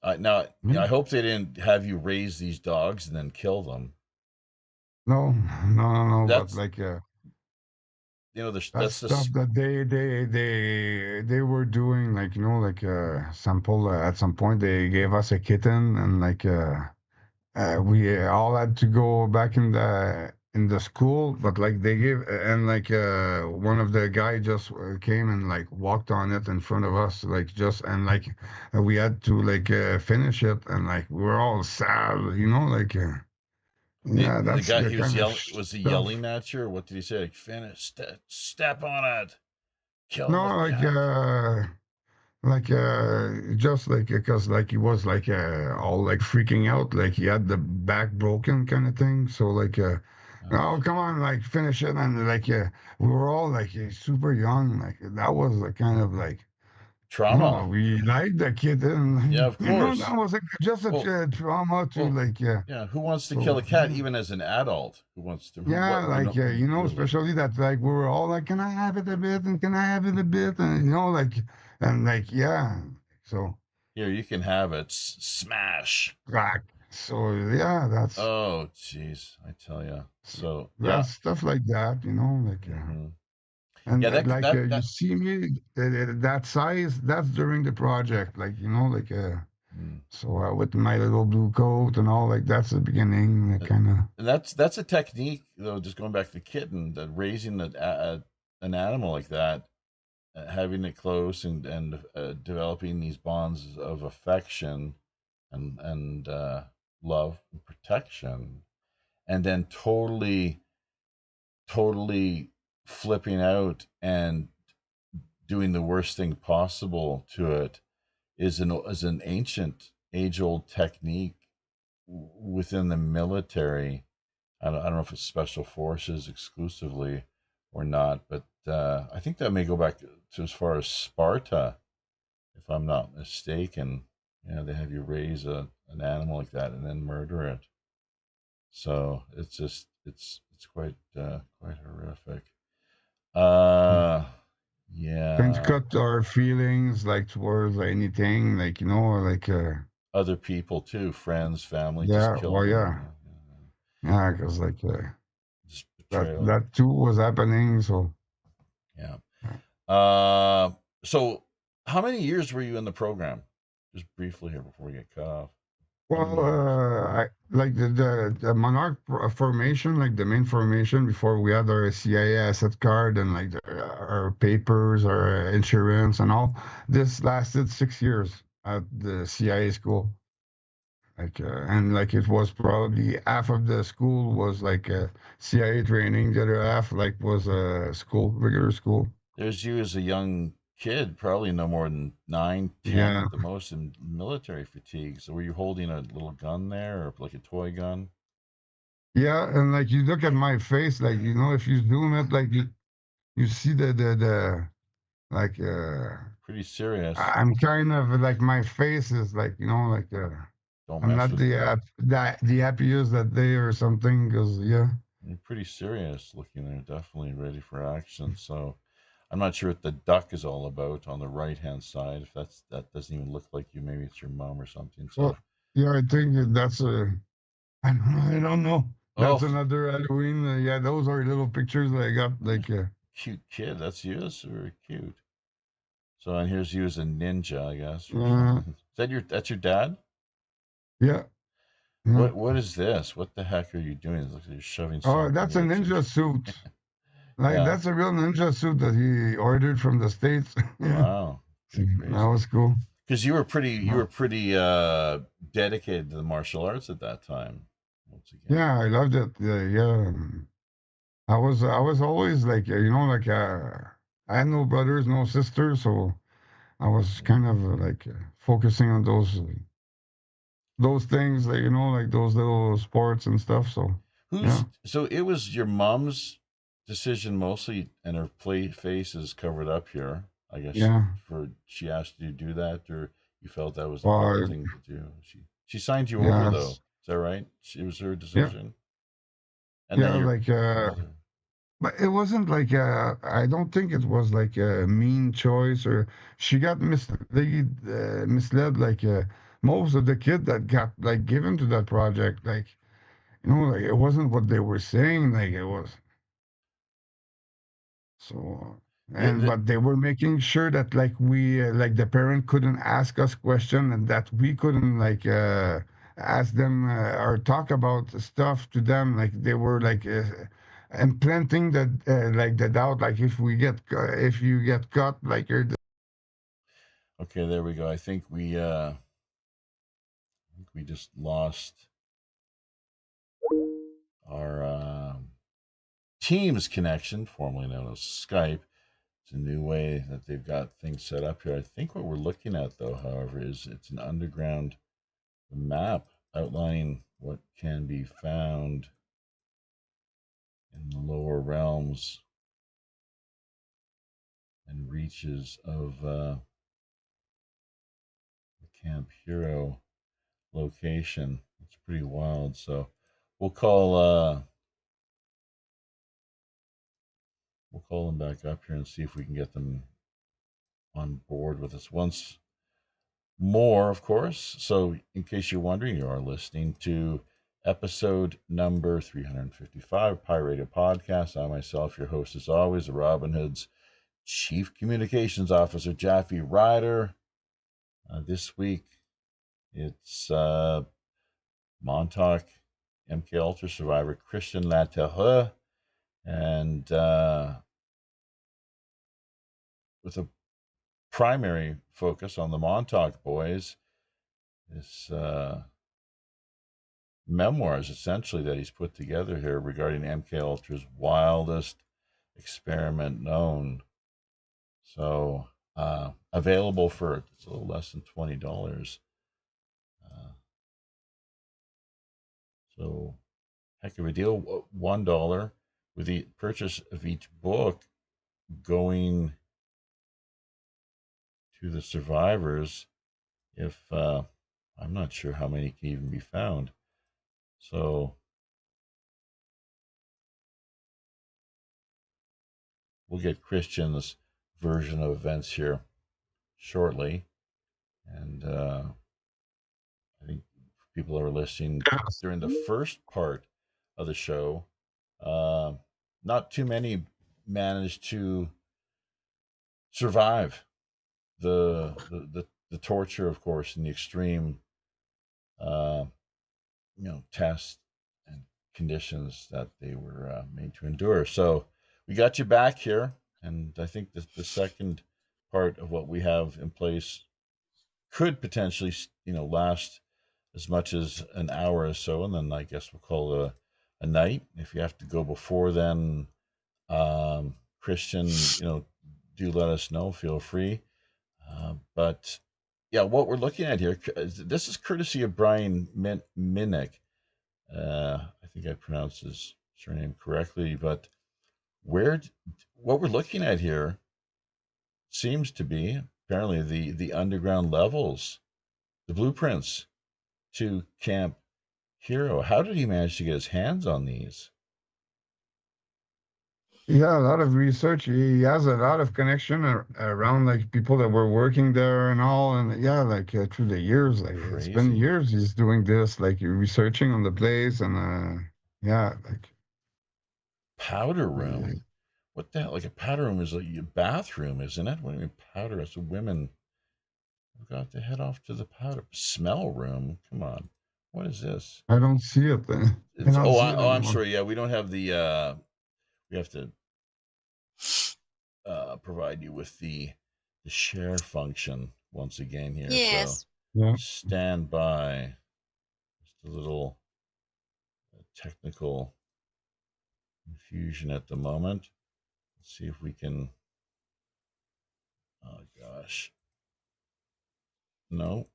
Now, Yeah. I hope they didn't have you raise these dogs and then kill them. No, no. But That's like, that's that's the stuff that they were doing. Like, like sample at some point they gave us a kitten, and like we all had to go back in the school. But like they gave, and like one of the guy just came and like walked on it in front of us, like just and like we had to like finish it, and like we were all sad, like. Yeah, the that's guy. the He was kind of yelling. Was he stuff. yelling at you, or what did he say? Like, finish, step on it, kill the No, like cat. like just like because like he was like all like freaking out, like he had the back broken kind of thing. So like oh come on, like finish it, and like we were all like super young, like that was like kind of like Trauma. we liked the kid, Yeah, and of that course. was like, just a Well, trauma to well, like yeah. yeah. Who wants to kill So a cat, even as an adult? Who wants to? Who? yeah, What? When? like Really? especially that like we were all like, can I have it a bit, and can I have it a bit, and like and like yeah, so. Here, you can have it. Smash. Right. So yeah, Oh, jeez, I tell you. So yeah. that's stuff like that, like Hmm. and Yeah. That like that you that. see me that size. That's during the project, like like Mm. so with my little blue coat and all, like that's the beginning, Uh, kind of. And that's a technique, though. Just going back to the kitten, that raising an animal like that, having it close and developing these bonds of affection and love and protection, and then totally flipping out and doing the worst thing possible to it is an ancient age old technique within the military. I don't know if it's special forces exclusively or not, but I think that may go back to as far as Sparta, if I'm not mistaken. Yeah, they have you raise an animal like that and then murder it. So it's just it's quite horrific. Uh, Can yeah, cut our feelings like towards anything, like like other people too, friends, family, just yeah, kill well, them. yeah, yeah, because like Just that betrayal. that too was happening, so. Yeah. Uh, so how many years were you in the program? Just briefly here before we get cut off. How many Well, years? I like the Monarch formation, like the main formation before we had our CIA asset card and like our papers, our insurance and all. This lasted 6 years at the CIA school. Like and like it was probably half of the school was like CIA training, the other half like was a school, regular school. There's you as a young kid, probably no more than 9, 10 Yeah, at the most, in military fatigue. So were you holding a little gun there, or like a toy gun? yeah, and like you look at my face, like if you zoom it, like you see the like Pretty serious. I'm kind of like my face is like like Don't I'm mess not with me. the happiest that day or something, because yeah. You're pretty serious looking there, definitely ready for action. So I'm not sure what the duck is all about on the right hand side. If that doesn't even look like you, maybe it's your mom or something. Well, So yeah, I think that's I don't know. That's oh, another Halloween. Yeah, those are little pictures that I got. what a Like cute kid. That's you. That's very cute. So and here's you as a ninja, I guess, or uh, something. Is that your dad? yeah, yeah. What is this? What the heck are you doing? It looks like you're shoving Oh, something that's a in it. ninja suit. Like Yeah. that's a real ninja suit that he ordered from the States. Yeah, Wow. so Pretty that crazy. was cool. Because you Uh, were pretty dedicated to the martial arts at that time. Once again. yeah, I loved it. Yeah. I was always like like I had no brothers, no sisters, so I was kind of like focusing on those things, like like those little sports and stuff. So yeah, So it was your mom's decision mostly, and her play face is covered up here. I guess yeah. for she asked you to do that, or you felt that was the proper Well, thing to do. She signed you over yeah, though. Is that right? It was her yeah, decision, and then yeah. your Like father. but it wasn't like I don't think it was like a mean choice, or she got misled. Like most of the kid that got like given to that project, like like it wasn't what they were saying. Like it was. So, Yeah, and but they were making sure that like we like the parent couldn't ask us question, and that we couldn't like ask them or talk about stuff to them. Like they were like implanting that like the doubt, like if you get caught, like you're okay, there we go. I think we just lost our Teams connection, formerly known as Skype. It's a new way that they've got things set up here. I think what we're looking at, though, however, is it's an underground map outlining what can be found in the lower realms and reaches of the Camp Hero location. It's pretty wild. So we'll call them back up here and see if we can get them on board with us once more, of course. So, in case you're wondering, you are listening to episode number 355, Pirated Podcast. I myself, your host, as always, the Robin Hood's Chief Communications Officer, Jaffe Ryder. This week, it's Montauk MK Ultra survivor Christian Laterreux, and with a primary focus on the Montauk boys, this memoirs essentially that he's put together here regarding MK Ultra's wildest experiment known. So available for it's a little less than $20. So heck of a deal. $1 with the purchase of each book going to the survivors. If I'm not sure how many can even be found. So we'll get Christian's version of events here shortly. And I think people are listening during the first part of the show. Not too many managed to survive the torture, of course, and the extreme, tests and conditions that they were made to endure. So we got you back here, and I think the second part of what we have in place could potentially, last as much as an hour or so, and then I guess we'll call it a night. If you have to go before then, Christian, do let us know. Feel free. But yeah, what we're looking at here, this is courtesy of Brian Minnick. I think I pronounced his surname correctly, but what we're looking at here seems to be apparently the underground levels, the blueprints to Camp Hero. How did he manage to get his hands on these? Yeah, a lot of research. He has a lot of connection around like people that were working there and all. And yeah, like through the years, like it's been Crazy. years he's doing this, like researching on the place and yeah, like Powder room. What the hell? Like a powder room is like a bathroom, isn't it? What do you mean powder? So women have got to head off to the powder smell room. Come on, what is this? I don't see it. I It's don't see it I'm anymore. sorry. Yeah, we don't have the. We have to provide you with the share function once again here. Yes. So Yeah. stand by. Just a little technical confusion at the moment. Let's see if we can. Oh gosh. No,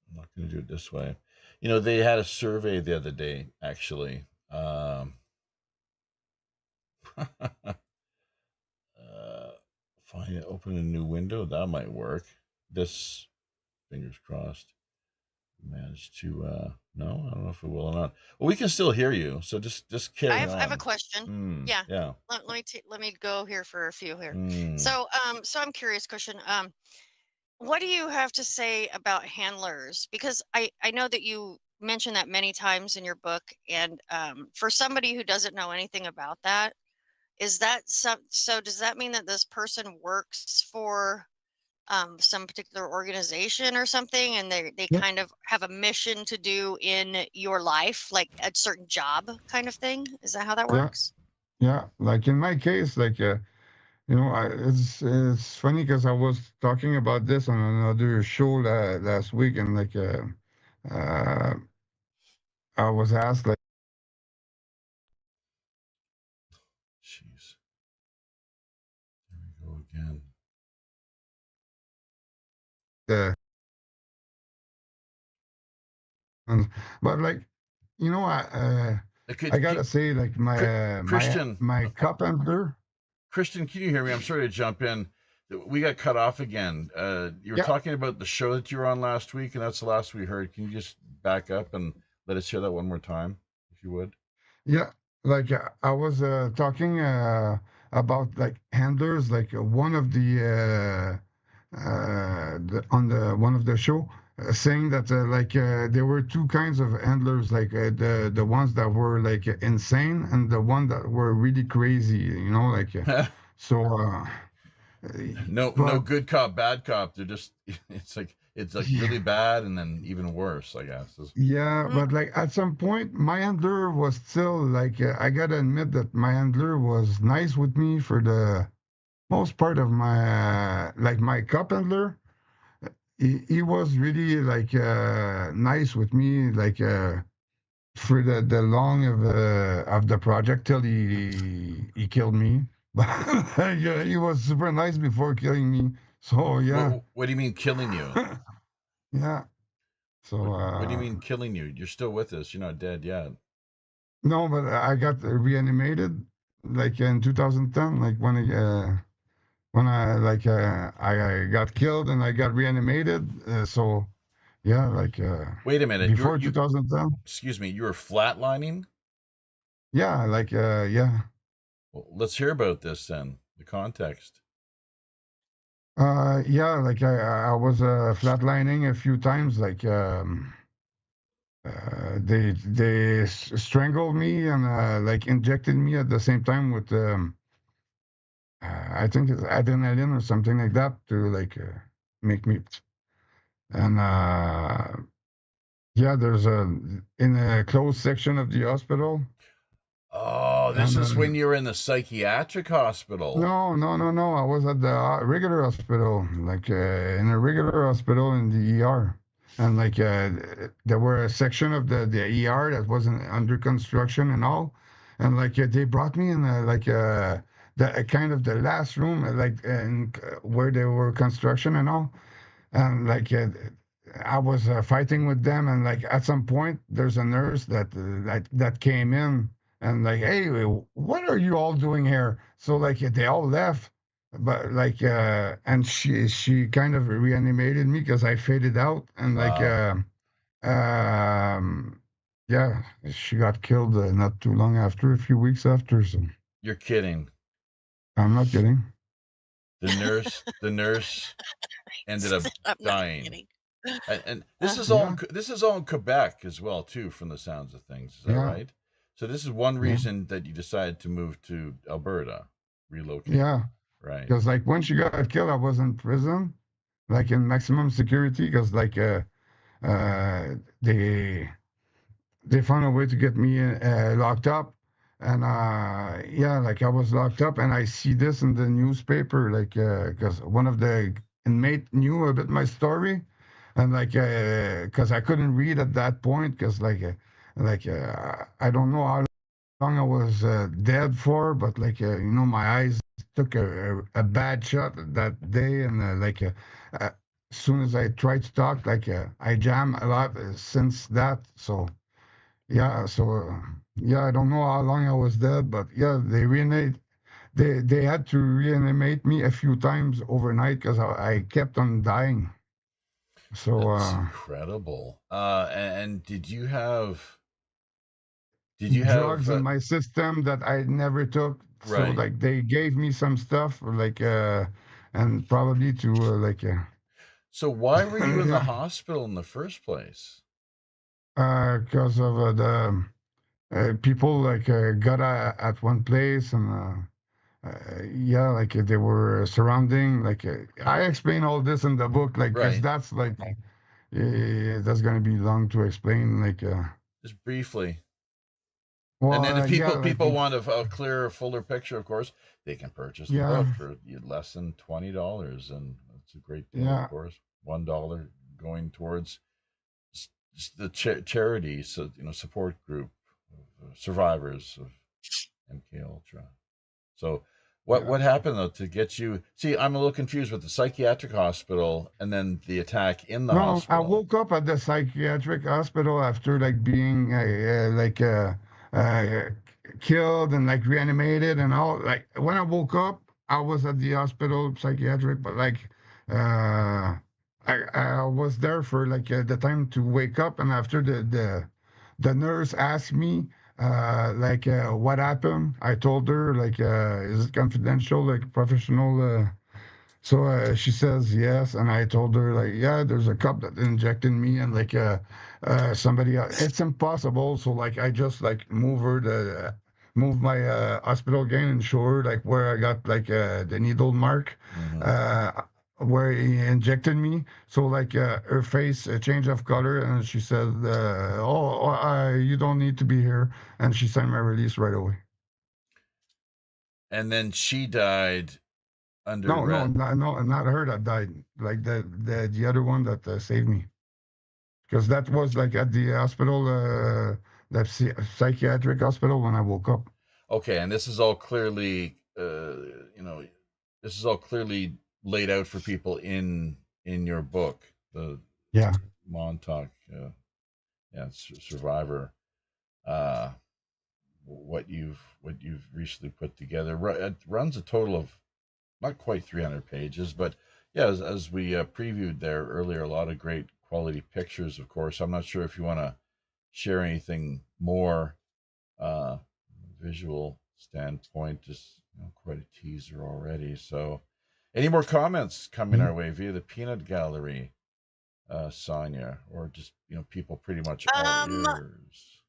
I'm not going to do it this way. They had a survey the other day, actually. Find it, open a new window. That might work. This, fingers crossed, managed to. No, I don't know if it will or not. Well, we can still hear you, so just carry I have a on. question. Yeah. Yeah. Let me go here for a few here. Mm. So I'm curious, Christian. What do you have to say about handlers? Because I know that you mentioned that many times in your book, and for somebody who doesn't know anything about that, is that so does that mean that this person works for some particular organization or something, and they Yeah. kind of have a mission to do in your life, like a certain job kind of thing? Is that how that Yeah. works? Yeah. Like in my case, like it's funny because I was talking about this on another show last week, and like uh, I was asked like, Jeez. There we go again. the but like I Could, gotta say like Christian, my cup handler. Christian, can you hear me? I'm sorry to jump in. We got cut off again. You were Yeah, talking about the show that you were on last week, and that's the last we heard. Can you just back up and let us hear that one more time, if you would? yeah. Like I was about like handlers, like on the one of the show saying that there were two kinds of handlers, like the ones that were like insane and the one that were really crazy, so No but good cop, bad cop. They're just it's like really bad and then even worse, I guess. yeah, Mm, but like at some point, my handler was still like, I gotta admit that my handler was nice with me for the most part of my, like my cup handler. He was really like nice with me, like for the long of the project till he killed me. But yeah, he was super nice before killing me. So yeah, What do you mean killing you? yeah. So What do you mean killing you? You're still with us. You're not dead yet. no, but I got reanimated like in 2010, like when I got killed and I got reanimated. So yeah, like Wait a minute. before 2010. Excuse me. You were flatlining. Yeah, like yeah. Well, let's hear about this then. The context. Yeah, like I was flatlining a few times. Like they strangled me and like injected me at the same time with I think it's adrenaline or something like that to like make me. And yeah, there's a in a closed section of the hospital. Oh, this And is when you were in the psychiatric hospital. no, no, no, no. I was at the regular hospital, like in a regular hospital in the ER. And like there were a section of the ER that wasn't under construction and all. And like they brought me in the kind of the last room, where there were construction and all. And like I was fighting with them, and like at some point, there's a nurse that came in and like, hey, what are you all doing here? So like they all left, but like and she kind of reanimated me because I faded out, and like Wow. um yeah, she got killed not too long after, a few weeks after. So You're kidding. I'm not kidding. The nurse ended up I'm not dying. kidding. And Uh, Yeah, this is all in Quebec as well too, from the sounds of things. Is that yeah, right? So this is one yeah, reason that you decided to move to Alberta, relocate, yeah. right? Because like when she got killed, I was in prison, like in maximum security, because like uh, they they found a way to get me locked up, and yeah, like I was locked up, and I see this in the newspaper, like because one of the inmate knew a bit my story, and like because I couldn't read at that point, because I don't know how long I was dead for, but like my eyes took a bad shot that day, and as soon as I tried to talk, like I jam a lot since that. So yeah, yeah, I don't know how long I was dead, but yeah, they had to reanimate me a few times overnight because I kept on dying. So That's incredible. And did you have drugs in my system that I never took. So right? like they gave me some stuff like and probably to So why were you in the yeah, hospital in the first place? because of the people like got at one place, and yeah, like they were surrounding, like I explain all this in the book, like because Right. that's like that's gonna be long to explain, like Just briefly. And well then if yeah, like people want a clearer, fuller picture, of course, they can purchase the yeah, book for less than $20, and that's a great deal, of yeah, course. $1 going towards the charity, so support group of survivors of MK Ultra. So, What happened though to get you? See, I'm a little confused with the psychiatric hospital and then the attack in the No, I hospital. woke up at the psychiatric hospital after like being uh, killed and like reanimated and all. Like when I woke up, I was at the hospital psychiatric, but like I was there for like the time to wake up, and after the nurse asked me what happened, I told her like is it confidential, like professional. So she says yes, and I told her like, yeah, there's a cup that injected me, and like somebody, it's impossible. So like I just like move my hospital again and show her like where I got like the needle mark, uh, where he injected me. So like her face changed of color, and she said, you don't need to be here, and she signed my release right away. And then she died under No, no, not her that died. Like the other one that saved me, because that was like at the hospital, that psychiatric hospital when I woke up. Okay, and this is all clearly, this is all clearly laid out for people in your book, the Yeah, Montauk, Survivor. Uh, what you've recently put together. It runs a total of not quite 300 pages, but yeah, as we previewed there earlier, a lot of great quality pictures. Of course, I'm not sure if you want to share anything more uh, visual standpoint. Just quite a teaser already. So, any more comments coming our way via the Peanut Gallery, Sonia, or just people pretty much all Um, ears?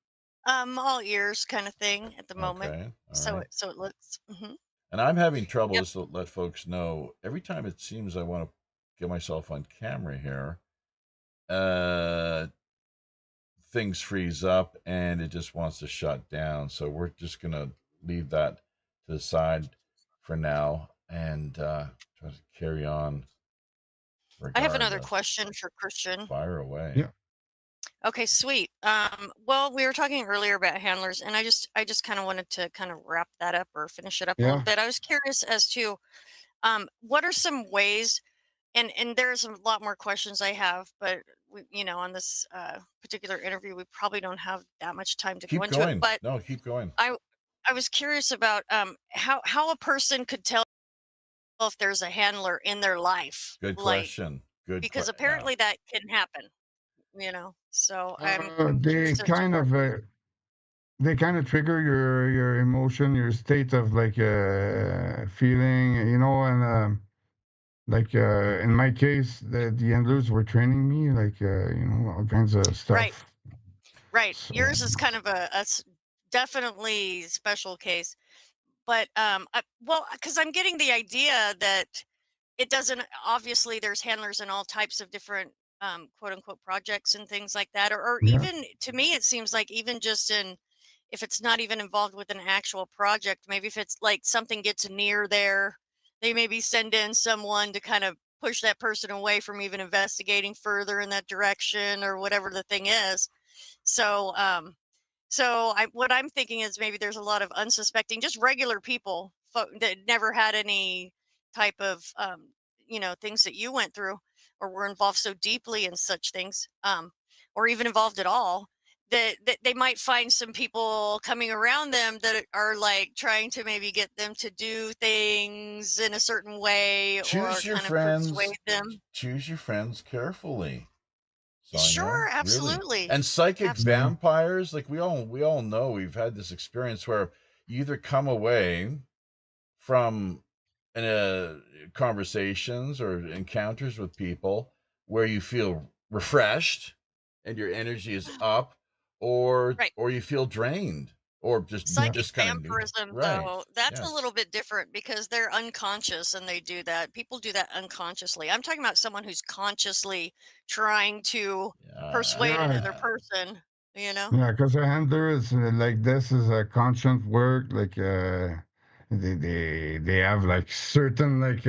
all ears kind of thing at the moment. Okay, all So right. it looks. And I'm having trouble, Yep. just to let folks know, every time it seems I want to get myself on camera here, uh, things freeze up and it just wants to shut down. So we're just going to leave that to the side for now and try to carry on I have another regardless. question for Christian. Fire away. yeah, Okay, sweet. Well, we were talking earlier about handlers, and I just kind of wanted to kind of wrap that up or finish it up a little yeah, bit. I was curious as to what are some ways, and there's a lot more questions I have, but on this particular interview, we probably don't have that much time to go Keep into it. going. But No, keep going. I I was curious about how a person could tell if there's a handler in their life, Good like question. because Yeah. apparently that can happen. So I'm they curious as to kind what. of trigger your emotion, your state of like feeling, and in my case, the handlers were training me like all kinds of Right. stuff. Right. So Yours is kind of definitely special case. But well, because I'm getting the idea that it doesn't, obviously there's handlers in all types of different quote unquote projects and things like that. Or yeah, even to me, it seems like even just in, if it's not even involved with an actual project, maybe if it's like something gets near there, they maybe send in someone to kind of push that person away from even investigating further in that direction or whatever the thing is. So, what I'm thinking is maybe there's a lot of unsuspecting, just regular people that never had any type of, things that you went through or were involved so deeply in such things, or even involved at all. That they might find some people coming around them that are like trying to maybe get them to do things in a certain way or Choose your kind of persuade friends. them. Choose your friends carefully, Sonia. Sure, Really. absolutely. And psychic yeah, vampires, like we all know, we've had this experience where you either come away from conversations or encounters with people where you feel refreshed and your energy is up, or Right. you feel drained, or yeah, Psychic just kind of neutral. vampirism, Right. though, that's a little Yes. bit different because they're unconscious and they do that. People do that unconsciously. I'm talking about someone who's consciously trying to persuade another yeah. Yeah. person, you know? Yeah, because a handler is like this is a constant work. Like they have like certain like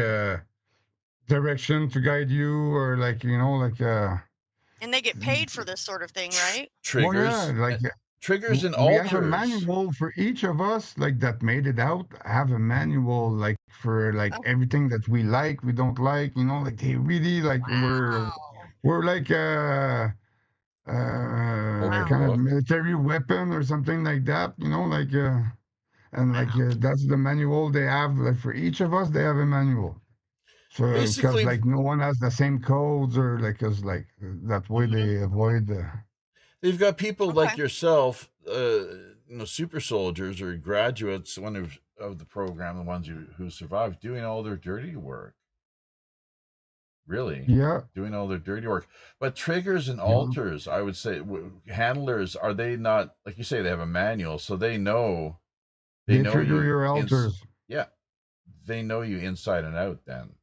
direction to guide you, or like And they get paid for this sort of thing, right? well, yeah, Triggers. like triggers and We have a alters. manual for each of us, like that made it out. Have a manual, like for like Oh, everything that we like, we don't like. You know, like they really like wow. we're like Open Wow. kind of book. military weapon or something like that. You know, like and like Wow. that's the manual they have. Like for each of us, they have a manual. So because Basically, like no one has the same codes or like because like that way Hmm. they avoid the. they've got people Okay. like yourself, super soldiers or graduates, one of the program, the ones who survived, doing all their dirty work. Really, Yeah, doing all their dirty work. But triggers and yeah. alters, I would say, handlers, are they not, like you say, they have a manual, so they They know trigger you your alters. yeah, they know you inside and out. Then,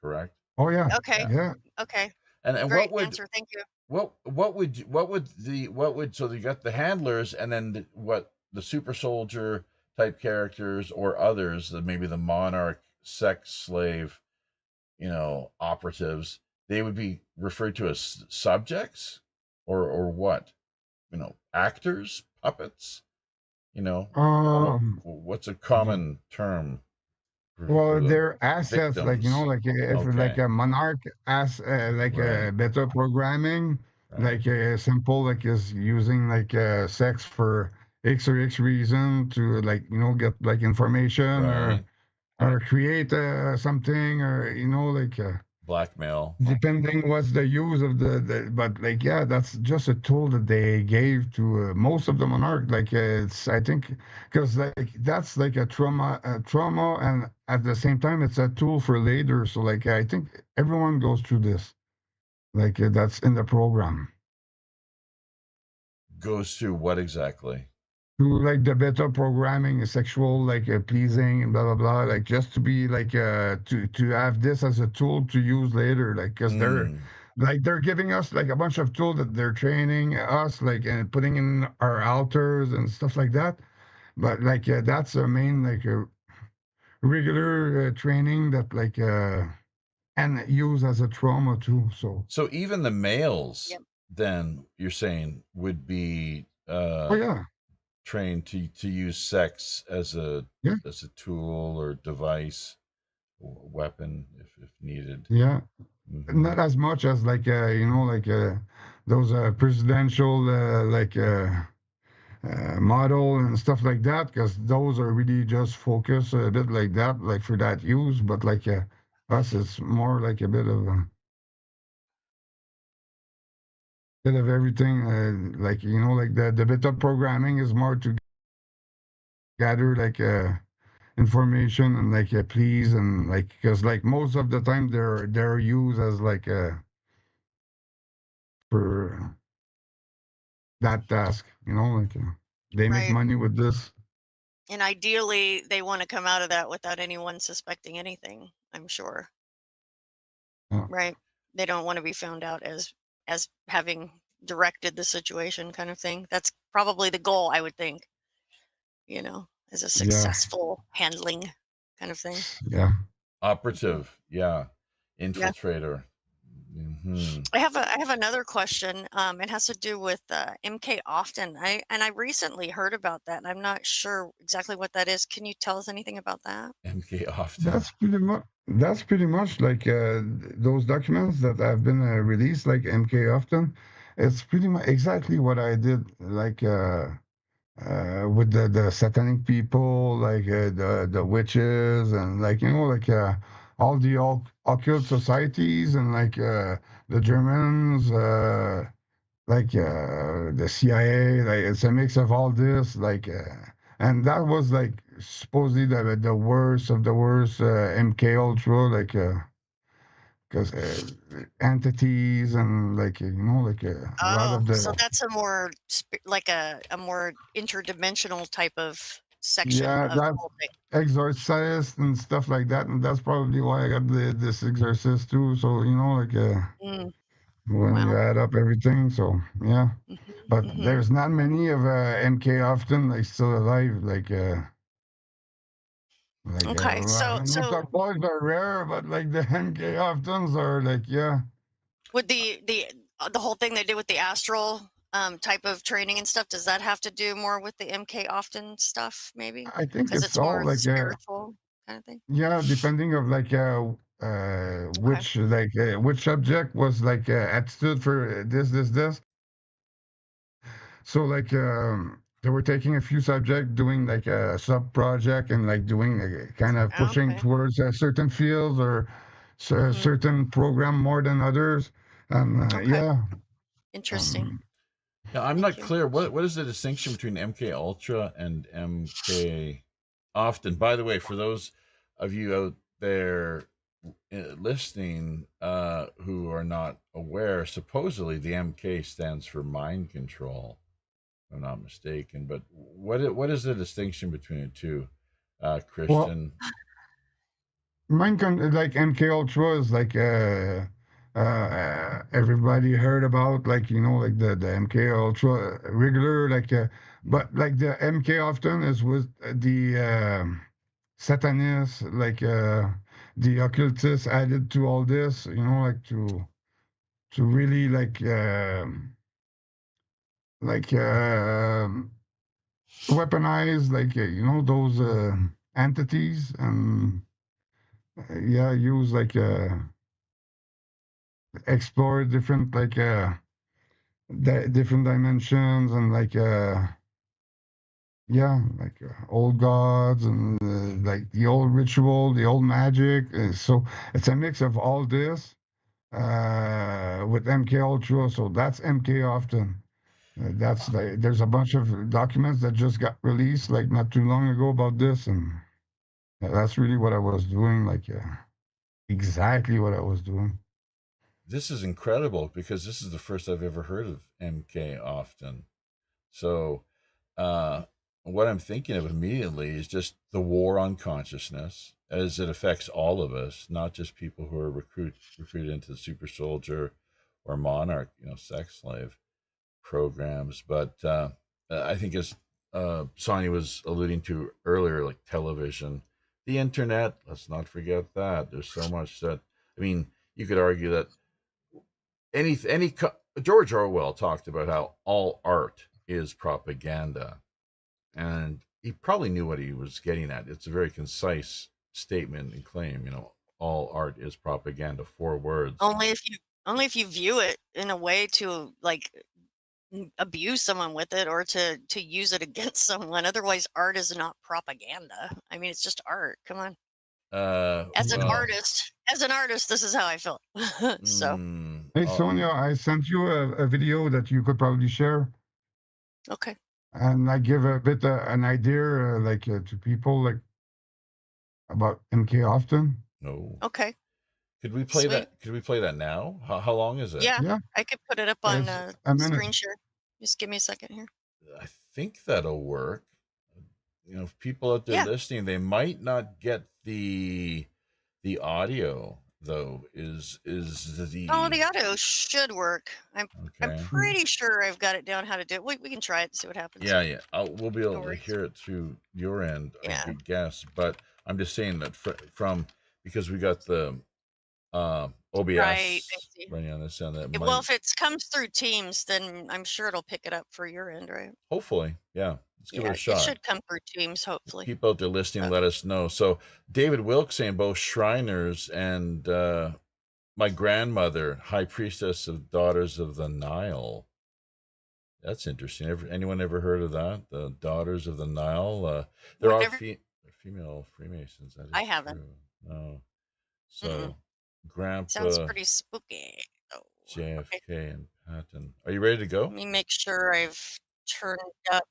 correct? Oh yeah, Okay. Yeah. yeah. Okay. And Great answer. Thank you. what would so you got the handlers, and then what the super soldier type characters or others, that maybe the monarch, sex slave, operatives, they would be referred to as subjects, or what? Actors, puppets. What's a Yeah. common term for Well, the they're assets, like victims? like if like Okay, a monarch as like right, better programming, right, like simple like is using like sex for X or X reason to like get like information right. or create something or like. Blackmail. Depending what's the use of the but like yeah, that's just a tool that they gave to most of the monarch. Like it's I think because like that's like a trauma, and at the same time it's a tool for later. So like I think everyone goes through this. Like that's in the program. Goes to what exactly? To like the better programming, sexual like pleasing and blah blah blah. Like just to be like to have this as a tool to use later. Like because Mm. they're giving us like a bunch of tools that they're training us like and putting in our alters and stuff like that. But like that's a main like a regular training that like and use as a trauma too. So So even the males, Yep. then you're saying, would be oh yeah, trained to use sex yeah, as a tool or device or weapon if needed. yeah. Hmm. Not as much as like like those presidential model and stuff like that, because those are really just focused a bit like that, like for that use. But like us, it's more like a bit of everything. Like like the bit of programming is more to gather like information and like please and like because like most of the time they're used as like for that task. Like they make Right. money with this. And ideally, they want to come out of that without anyone suspecting anything, I'm sure. Yeah, Right. They don't want to be found out as having directed the situation kind of thing. That's probably the goal, I would think, as a yeah, successful handling kind of thing. yeah. Operative, yeah, Yeah. infiltrator. Hmm. I have another question. It has to do with MK Often. I recently heard about that, and I'm not sure exactly what that is. Can you tell us anything about that? MK often. That's pretty much like those documents that have been released, like MK often. It's pretty much exactly what I did, like with the satanic people, like the witches, and like like all the occult societies, and like the Germans, like the CIA. Like it's a mix of all this, like. And that was like supposedly the worst of the worst MK Ultra, like because entities and like like a lot Oh, of so the that's a more like a more interdimensional type of section yeah of the that whole thing. exorcist and stuff like that, and that's probably why I got this exorcist too. So like Mm, when you wow. add up everything, so yeah. Hmm. But Hmm. there's not many of MK often like still alive, Okay, so most of boys are rare, but like the MK oftens are like yeah. with the whole thing they did with the astral type of training and stuff, does that have to do more with the MK often stuff, maybe? I think Because it's it's all more like spiritual kind of thing. yeah, depending of like Okay. which subject was like attitude for this. So like they were taking a few subjects, doing like a sub project and like doing kind of pushing Okay. towards certain fields or Hmm. certain program more than others. And Okay. yeah, Interesting. um, Now, I'm Thank not you. clear. What is the distinction between MK Ultra and MK Often? By the way, for those of you out there listening who are not aware, supposedly the MK stands for mind control, if I'm not mistaken. But what is the distinction between the two, well, Christian? like MK Ultra is like everybody heard about, like like the MK Ultra regular, like but like the MK often is with the satanists, like the occultists added to all this, like to really like weaponize like those entities and yeah, use like explore different like different dimensions and like yeah, like old gods and like the old ritual, the old magic. So it's a mix of all this with MK Ultra. So that's MK often. That's there's a bunch of documents that just got released like not too long ago about this, and that's really what I was doing. Like exactly what I was doing. This is incredible because this is the first I've ever heard of MK Often. So, uh, what I'm thinking of immediately is just the war on consciousness as it affects all of us, not just people who are recruited into the super soldier or monarch, sex slave programs. But I think, as Sonia was alluding to earlier, like television, the internet, let's not forget that. There's so much that, I mean, you could argue that George Orwell talked about how all art is propaganda, and he probably knew what he was getting at. It's a very concise statement and claim. All art is propaganda. 4 words. Only if you view it in a way to like abuse someone with it or to use it against someone. Otherwise, art is not propaganda. I mean, it's just art. Come on. As an Well, artist, this is how I feel. So Hey oh, Sonia, I sent you a video that you could probably share okay. and like give a bit an idea to people like about MK often. no. Okay. Could we play Sweet. that? Could we play that now? How long is it? Yeah, Yeah, I could put it up on it's a minute. screen share. Just give me a second here. I think that'll work. If people out there Yeah. listening, they might not get the audio though. Is Oh, the the audio should work. I'm okay? pretty sure I've got it down how to do it. We can try it and see what happens. Yeah, yeah. We'll be No able to worries. hear it through your end, I Yeah. guess. But I'm just saying that from because we got the OBS Right. I see. running on this end, that Well, might if it comes through Teams, then I'm sure it'll pick it up for your end, right? hopefully, yeah. Let's give it Yeah, a it shot. should come through Teams, hopefully. People out there listening, So, let us know. So David Wilkes saying both Shriners and my grandmother, High Priestess of Daughters of the Nile. That's interesting. Anyone ever heard of that? The Daughters of the Nile. There are whenever female Freemasons. That I is haven't. true. No. Mm-mm. So, Sounds Grandpa pretty spooky. Oh, okay. JFK and Patton. Are you ready to Let go? me make sure I've turned up.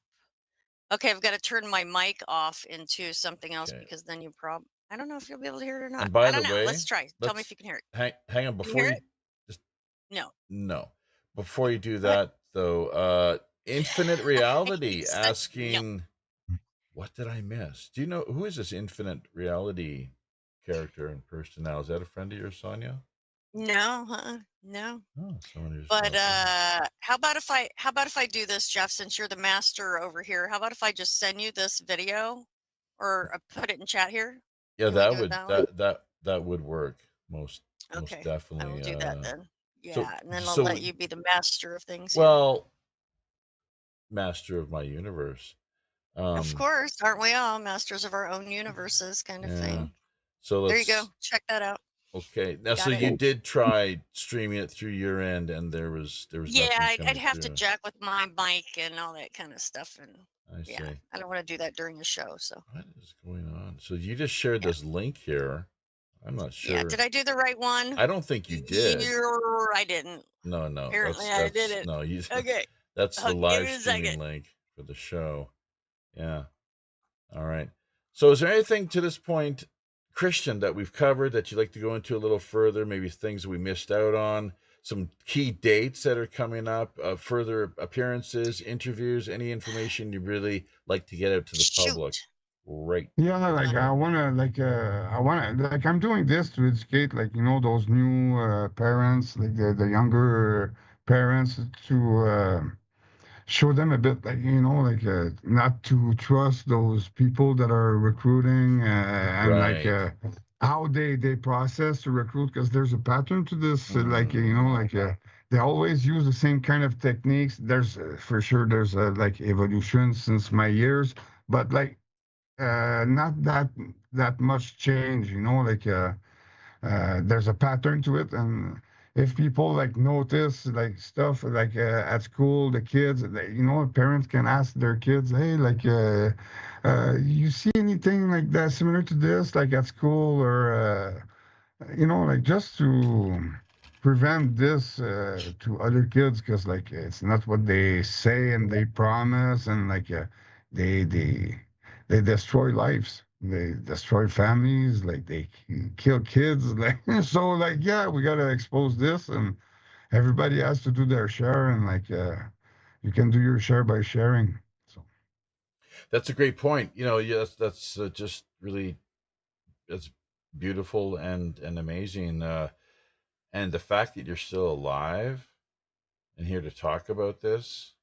Okay, I've got to turn my mic off into something else Okay. because then I don't know if you'll be able to hear it or not. And by I the don't know. Let's way, try. Tell me if let's you can hear it. hang on Can you before hear you it? just No. no. Before you do What? that though, Infinite I hate Reality such no. asking, what did I miss? Do you know who is this Infinite Reality character and person now? Is that a friend of yours, Sonia? No, no. Oh, someone who's But how about if I do this, Jeff? Since you're the master over here, how about if I just send you this video, or put it in chat here? yeah, Can we that do it would that way? that would work most Okay, I will definitely. do that then. So Yeah, and then I'll let so you be the master of things here. well, master of my universe. Of course, aren't we all masters of our own universes, kind of thing? So there you go. Check that out. Okay, now Got so it. you did try streaming it through your end, and there was Yeah, nothing I'd coming have to through. jack with my mic and all that kind of stuff, and I see. yeah, I don't want to do that during the show. So what is going on? So you just shared this link here. I'm not sure. yeah, did I do the right one? I don't think you did. I didn't. No, Apparently I didn't. No, you. Okay. That's the Give live me a streaming second. link for the show. Yeah. All right. So is there anything to this point, Christian, that we've covered that you'd like to go into a little further? Maybe things that we missed out on, some key dates that are coming up, further appearances, interviews, any information you'd really like to get out to the public? Right. Yeah, like I wanna like I'm doing this to educate like those new parents, like the younger parents to show them a bit like not to trust those people that are recruiting and like how they process to recruit, because there's a pattern to this they always use the same kind of techniques. There's for sure there's like evolution since my years, but like not that much change, there's a pattern to it. And if people like notice like stuff like at school, the kids, parents can ask their kids, hey, like you see anything like that similar to this like at school, or like just to prevent this to other kids, because like it's not what they say and they promise, and like they they they destroy lives, they destroy families, like they kill kids, like so like yeah, we gotta expose this, and everybody has to do their share, and like you can do your share by sharing. So that's a great point. Yes, that's just really, that's beautiful and amazing. And the fact that you're still alive and here to talk about this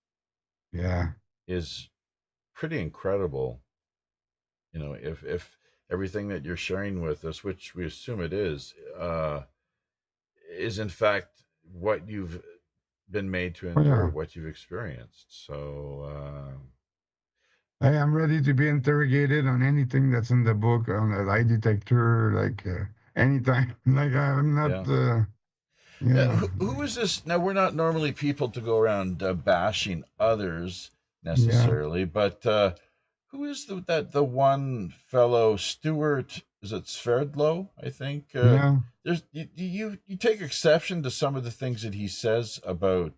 yeah, is pretty incredible. If everything that you're sharing with us, which we assume it is in fact what you've been made to oh endure, yeah, what you've experienced. So I am ready to be interrogated on anything that's in the book, on a lie detector, like anytime. Like I'm not, yeah. yeah, Who is this? Now, we're not normally people to go around bashing others yeah, necessarily, but who is the one fellow, Stuart? Is it Sverdlow? I think. yeah. There's you take exception to some of the things that he says about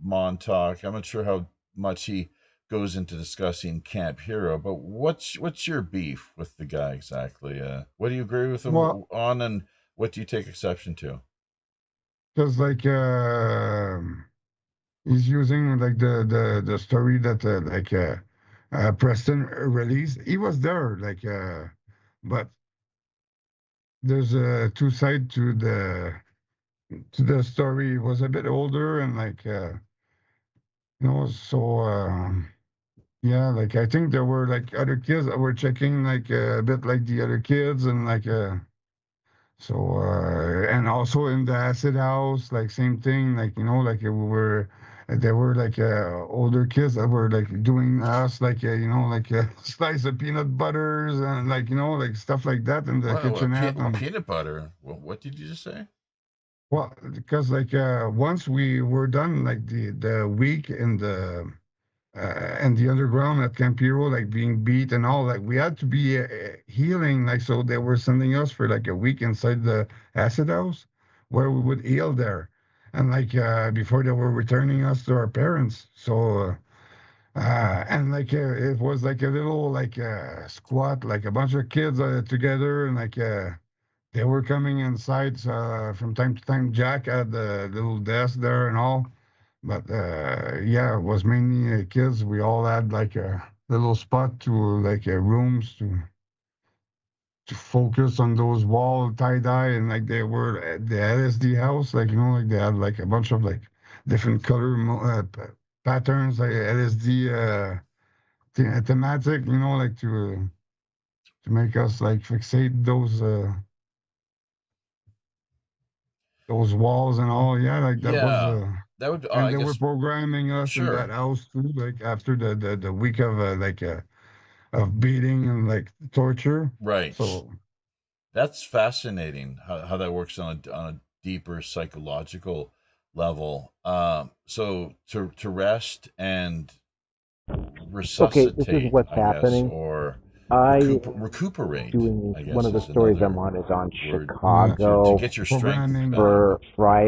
Montauk. I'm not sure how much he goes into discussing Camp Hero, but what's your beef with the guy exactly? What do you agree with him Well, on, and what do you take exception to? because like he's using like the story that Preston released. He was there, like, but there's a two side to the story. He was a bit older, and like so. Yeah, like I think there were like other kids that were checking like a bit like the other kids, and like and also in the acid house, like same thing, like like we were there were like older kids that were like doing us like like a slice of peanut butters, and like like stuff like that in the kitchenette. And Peanut butter. What did you just say? well, because like once we were done like the week in the and the underground at Camp Hero, like being beat and all, like we had to be healing, like so they were sending us for like a week inside the acid house where we would heal there, and like before they were returning us to our parents. So and like it was like a little like squat, like a bunch of kids together, and like they were coming inside from time to time. Jack had the little desk there and all, but yeah, it was mainly kids. We all had like a little spot to like rooms to focus on those wall tie dye, and like they were at the LSD house, like like they had like a bunch of like different color patterns, like LSD thematic, like to make us like fixate those walls and all. Yeah, like that was Yeah, that would, And I they were guess, programming us in that sure. house too, like after the week of of beating and like torture. Right. So That's fascinating how that works on a deeper psychological level. So to rest and Okay, this is resuscitate, what's I guess, happening. or I recuperate, doing I one guess of the is stories I'm another on is on word yeah, to Chicago get your strength programming. back. for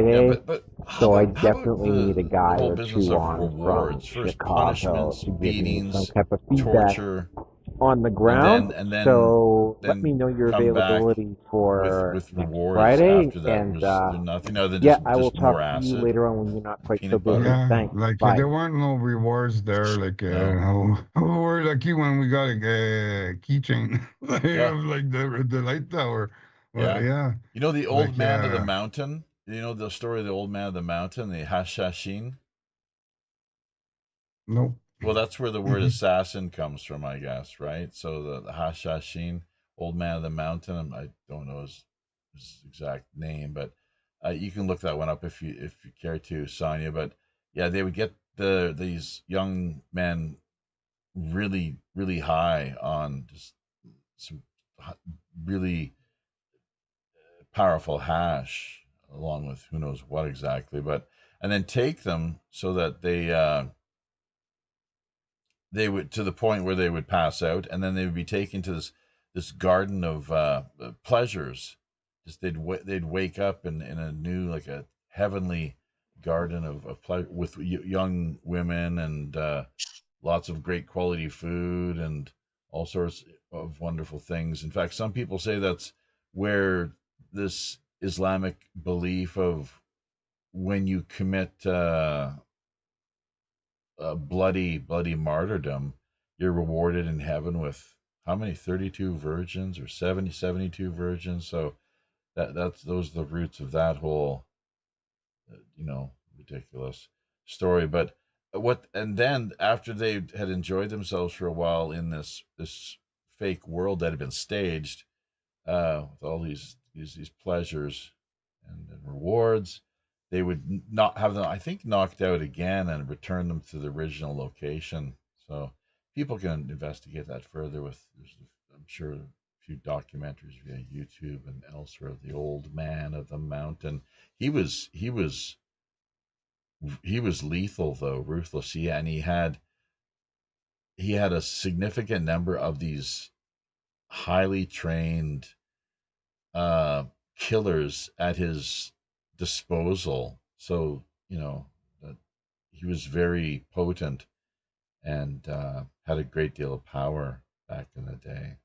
Yeah, Friday. but So I how about definitely need a the guy whole or business two of on from rewards? First Chicago punishments, to give me some beatings, type of feedback torture, on the and ground. then So let me then know your come back availability for with next rewards Friday. after that. And Was there nothing other than yeah, I will just more talk to you acid later on when you're not and quite so peanut busy. butter? Yeah, Thanks. like Bye. there weren't no rewards there. Like No. how we're lucky when we got a keychain Yeah. of like the light tower. Well, Yeah. yeah, You know the old like man of the mountain? You know the story of the old man of the mountain, the Hashashin? nope. Well, that's where the word assassin comes from, I guess, right? So the Hashashin, old man of the mountain, I don't know his exact name, but you can look that one up if you care to, Sonia. But yeah, they would get these young men really high on just some really powerful hash, along with who knows what exactly, but and then take them so that they would, to the point where they would pass out, and then they would be taken to this garden of pleasures. Just they'd wake up in a new, like a heavenly garden of pleasure with young women and lots of great quality food and all sorts of wonderful things. In fact, some people say that's where this Islamic belief of when you commit bloody martyrdom, you're rewarded in heaven with how many, 32 virgins or 72 virgins. So that's those are the roots of that whole ridiculous story. But what, and then after they had enjoyed themselves for a while in this fake world that had been staged, with all these pleasures and rewards, they would not have them, I think, knocked out again and return them to the original location. So people can investigate that further there's, I'm sure, a few documentaries via YouTube and elsewhere of the old man of the mountain. He was lethal, though, ruthless. Yeah, and he had a significant number of these highly trained uh, killers at his disposal. So, that he was very potent and had a great deal of power back in the day.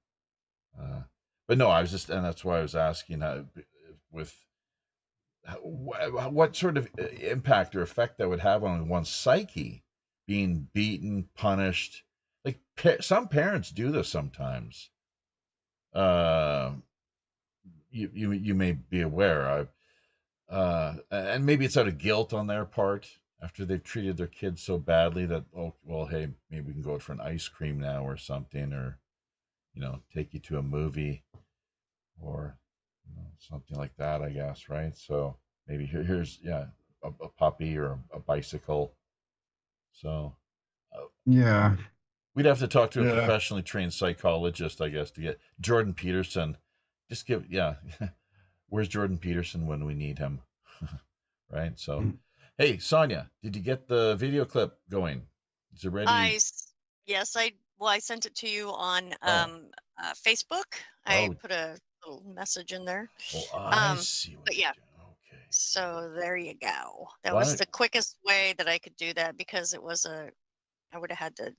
Uh, but no, I was just, and that's why I was asking with what sort of impact or effect that would have on one's psyche, being beaten, punished. Like some parents do this sometimes. Uh, you may be aware. And maybe it's out of guilt on their part after they've treated their kids so badly that, oh well, hey, maybe we can go out for an ice cream now or something, or take you to a movie, or something like that, I guess, right? So maybe here's, yeah, a puppy or a bicycle. So uh, Yeah, we'd have to talk to a yeah. professionally trained psychologist, I guess, to get Jordan Peterson. Just give, yeah. Where's Jordan Peterson when we need him? Right. So, hey, Sonia, did you get the video clip going? Is it ready? Yes, I sent it to you on Oh, Facebook. I oh, put a little message in there. oh, I see what But you're yeah, doing. Okay. so there you go. That Why was don't, the quickest way that I could do that because I would have had to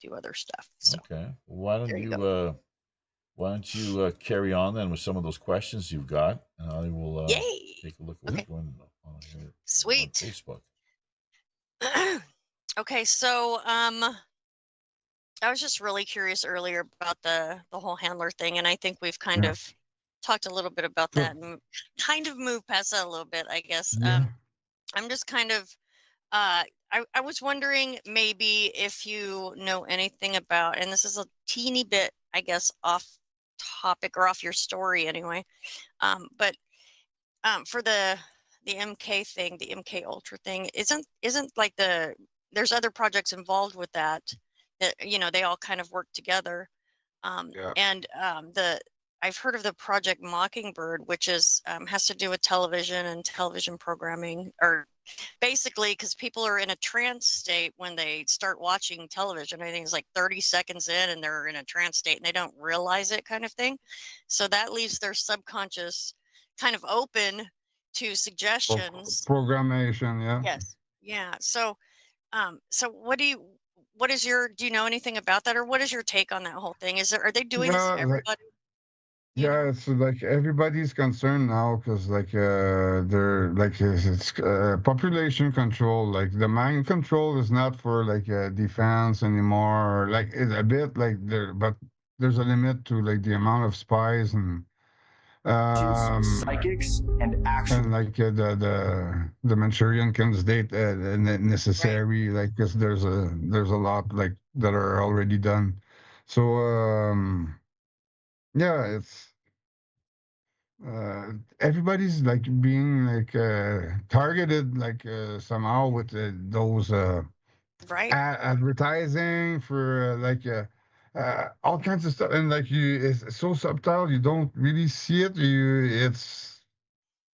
do other stuff. So okay. Why don't there you go. you carry on then with some of those questions you've got, and I will Yay. take a look at what's Okay. going on here over on Sweet. Facebook. Okay, so I was just really curious earlier about the whole handler thing, and I think we've kind Yeah. of talked a little bit about So that and kind of moved past that a little bit, I guess. yeah, I'm just kind of I was wondering maybe if you know anything about, and this is a teeny bit, I guess, off topic or off your story anyway. But for the MK thing, the MK Ultra thing, isn't like there's other projects involved with that they all kind of work together. Yeah. And I've heard of the Project Mockingbird, which is has to do with television and television programming, or basically because people are in a trance state when they start watching television. I think it's like 30 seconds in and they're in a trance state and they don't realize it, kind of thing. So that leaves their subconscious kind of open to suggestions. Programmation, yeah. Yes. Yeah. So what is your, do you know anything about that, or what is your take on that whole thing? Are they doing this to everybody? Yeah, it's like everybody's concerned now because they're like it's population control. Like the mind control is not for like defense anymore. Like it's a bit like there, but there's a limit to like the amount of spies and psychics and like the Manchurian candidate necessary, Right. like because there's a lot like that are already done. So yeah, it's everybody's like being like targeted like somehow with those Right. advertising for all kinds of stuff, and like it's so subtle you don't really see it. It's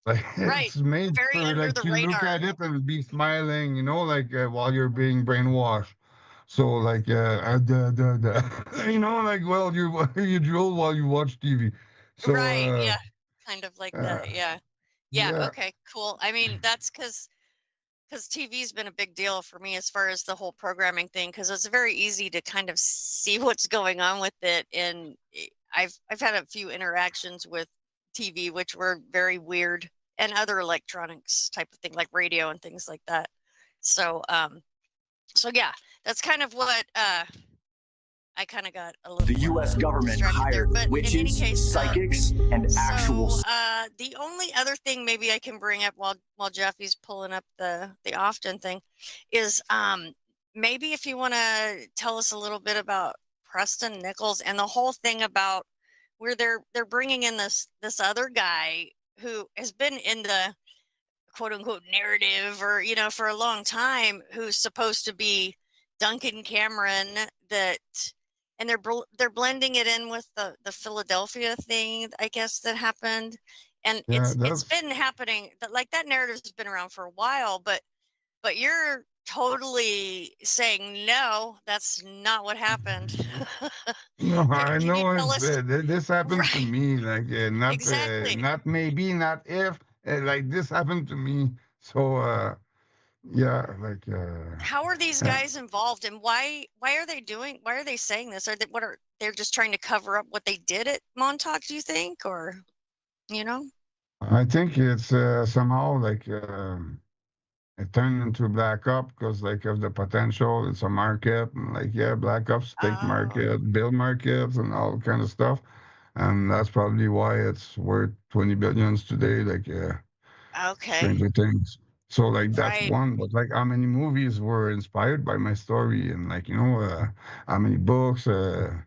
like Right. it's made Very for under like the you look radar. at it and be smiling, like while you're being brainwashed. So like like well you you drool while you watch TV. So Right. Yeah. Kind of like uh that. Yeah. Yeah. yeah. Okay. Cool. I mean, that's because TV's been a big deal for me as far as the whole programming thing, because it's very easy to kind of see what's going on with it. And I've had a few interactions with TV which were very weird, and other electronics type of thing like radio and things like that. So so yeah, that's kind of what I kind of got a little. The U.S. government hired there. But witches, in any case, psychics, and actual. The only other thing maybe I can bring up while Jeffy's pulling up the often thing is maybe if you want to tell us a little bit about Preston Nichols and the whole thing about where they're bringing in this other guy who has been in the quote unquote narrative, or for a long time, who's supposed to be Duncan Cameron, that, and they're blending it in with the Philadelphia thing, I guess, that happened. And Yeah, it's been happening, like that narrative's been around for a while, but you're totally saying no, that's not what happened. no, I Can you know tell us? this happened to me. Like Exactly. not maybe, not if. Like this happened to me. So yeah, like How are these guys involved, and why are they saying this? They're just trying to cover up what they did at Montauk, do you think? Or I think it's somehow like it turned into Black Op because like of the potential. It's a market, and like yeah, Black Ops take market, build markets, and all kind of stuff. And that's probably why it's worth 20 billions today. Like Okay. Stranger Things. So like that's Right. one, but like how many movies were inspired by my story, and like how many books. Yeah.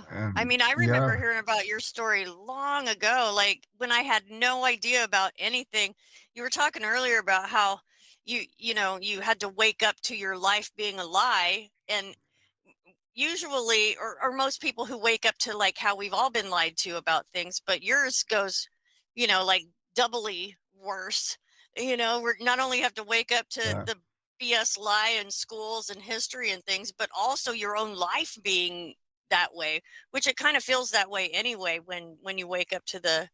I And mean, I remember yeah, hearing about your story long ago, like when I had no idea about anything. You were talking earlier about how you had to wake up to your life being a lie, and usually, or most people who wake up to like how we've all been lied to about things, but yours goes, like doubly worse. We're not only have to wake up to yeah, the BS lie in schools and history and things, but also your own life being that way, which it kind of feels that way anyway when you wake up to the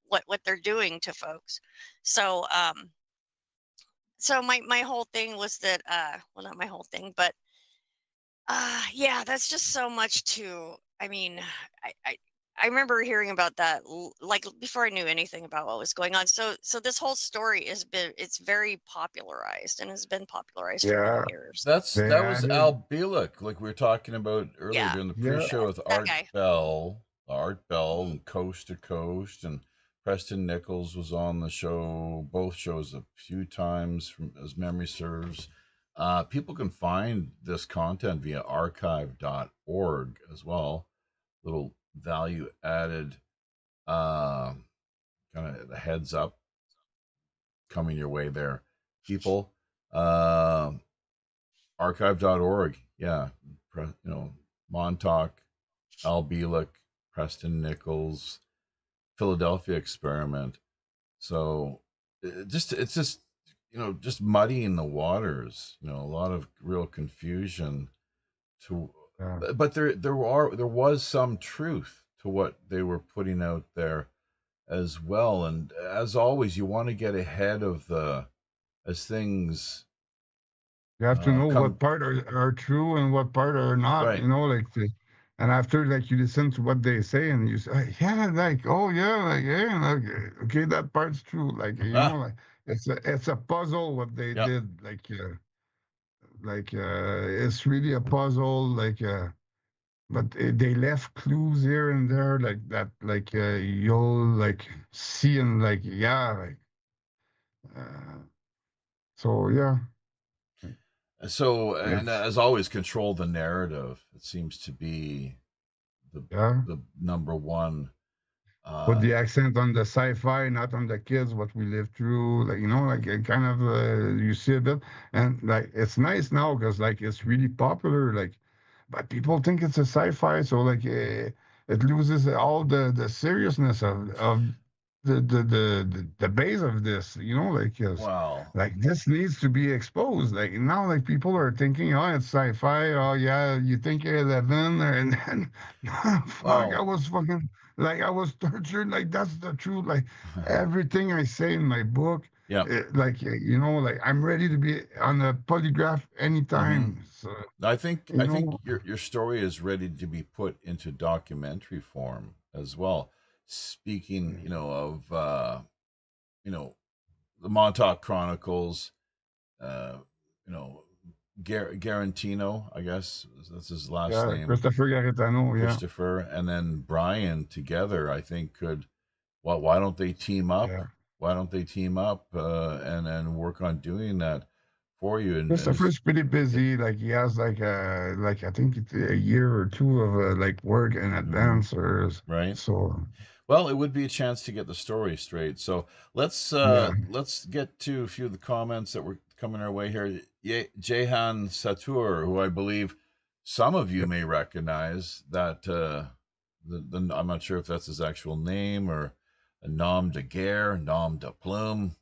what they're doing to folks. So so my whole thing was that well, not my whole thing, but yeah, that's just so much to, I mean, I remember hearing about that like before I knew anything about what was going on. So this whole story it's very popularized and has been popularized for many yeah. years. They That was added, Al Bielek, like we were talking about earlier Yeah, during the yeah, pre-show with that guy. Art Bell, Mhm. and Coast to Coast, and Preston Nichols was on the show, both shows a few times, from as memory serves. People can find this content via archive.org as well. Little value added, kind of the heads up. coming your way there, people. Archive.org, yeah, Montauk, Al Bielek, Preston Nichols, Philadelphia Experiment. So it's just just muddying the waters. A lot of real confusion. To Yeah. but there was some truth to what they were putting out there as well. And as always, you want to get ahead of as things You have to know come what part are true and what part are not, right. and after like you listen to what they say and you say, yeah, like, oh yeah, like, yeah, like, okay, that part's true. Like, Ah, like it's a puzzle what they yep. did. It's really a puzzle. But they left clues here and there like that, you'll like see and like, yeah, uh, so yeah, So, and it's as always, control the narrative. It seems to be the yeah. the number one. Put Uh, the accent on the sci-fi, not on the kids, what we lived through. Kind of you see a bit, and like it's nice now because like it's really popular. But people think it's a sci-fi, so it loses all the seriousness of the base of this. well, Like this needs to be exposed. Like now, like people are thinking, oh, it's sci-fi. Oh yeah, you think 11, and then fuck, well, I was tortured. Like that's the truth. Like everything I say in my book, yeah. I'm ready to be on a polygraph Hmm. anytime. So I think your story is ready to be put into documentary form as well. Speaking, of you know the Montauk Chronicles, uh, you know Garantino, I guess that's his last yeah, name, Christopher Garetano. Yeah, Christopher, and then Brian together. I think could. Why don't they team up? yeah. Why don't they team up and work on doing that for you? And Christopher's pretty busy. Like he has I think it's a year or two of like work in mm-hmm, advance, or right. so. Well, it would be a chance to get the story straight. So Yeah, let's get to a few of the comments that were coming our way here. Jehan Satur, who I believe some of you yeah. may recognize, that I'm not sure if that's his actual name or a nom de guerre, nom de plume.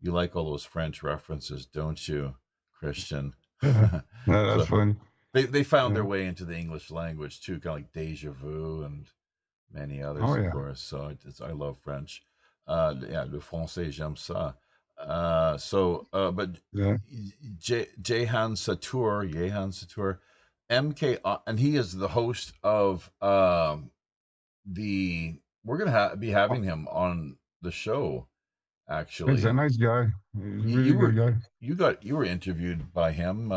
You like all those French references, don't you, Christian? Yeah. No, that's So funny. they found their Yeah. way into the English language too, kind of like deja vu and many Oh others, of yeah, course. So I love French. Yeah, le français, j'aime ça. But yeah. Jehan Satur, MK, and he is the host of the. We're gonna be Oh, having him on the show. he's a Actually, nice guy. He's a you really good were guy. you were interviewed by him.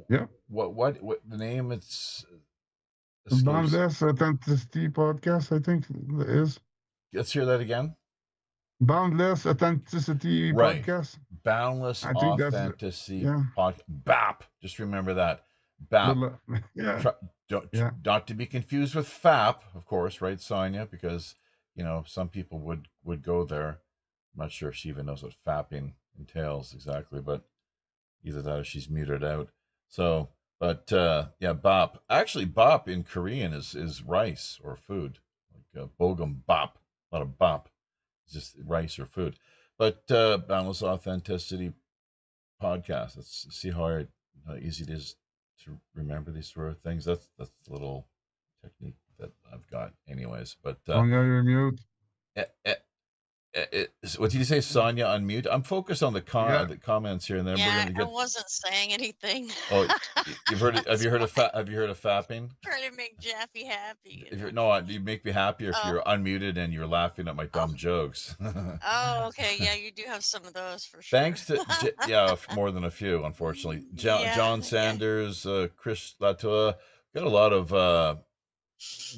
Yeah. What the name? It's escapes. Boundless Authenticity podcast, I think it is. Let's hear that again. Boundless Authenticity Right. podcast. Boundless I think that's Authenticity yeah. BAP. Just remember that. Good BAP. luck. Yeah. Try, don't Yeah. not to be confused with FAP, of course, right, Sonia? Because some people would go there. I'm not sure if she even knows what fapping entails exactly, but either that or she's muted out. So, but yeah, bop. Actually, bop in Korean is rice or food, like bogum bop. A lot of bop. It's just rice or food. But Boundless Authenticity podcast. Let's see how easy it is to remember these sort of things. That's a little technique that I've got, anyways. But Sonia, you're mute. eh, eh, what did you say, Sonia? Unmute. I'm focused on Yeah. the comments here, and then we're Yeah, going to I get. wasn't saying anything. Oh, you've heard it? Have That's you heard why of have you heard of fapping? I'm trying to make Jaffe happy. If you're no, you make me happier if Oh, you're unmuted and you're laughing at my oh, dumb jokes. oh, okay. Yeah, you do have some of those for sure. Thanks to yeah, more than a few, unfortunately. Yeah, John yeah. Sanders, Chris Latour, got a lot of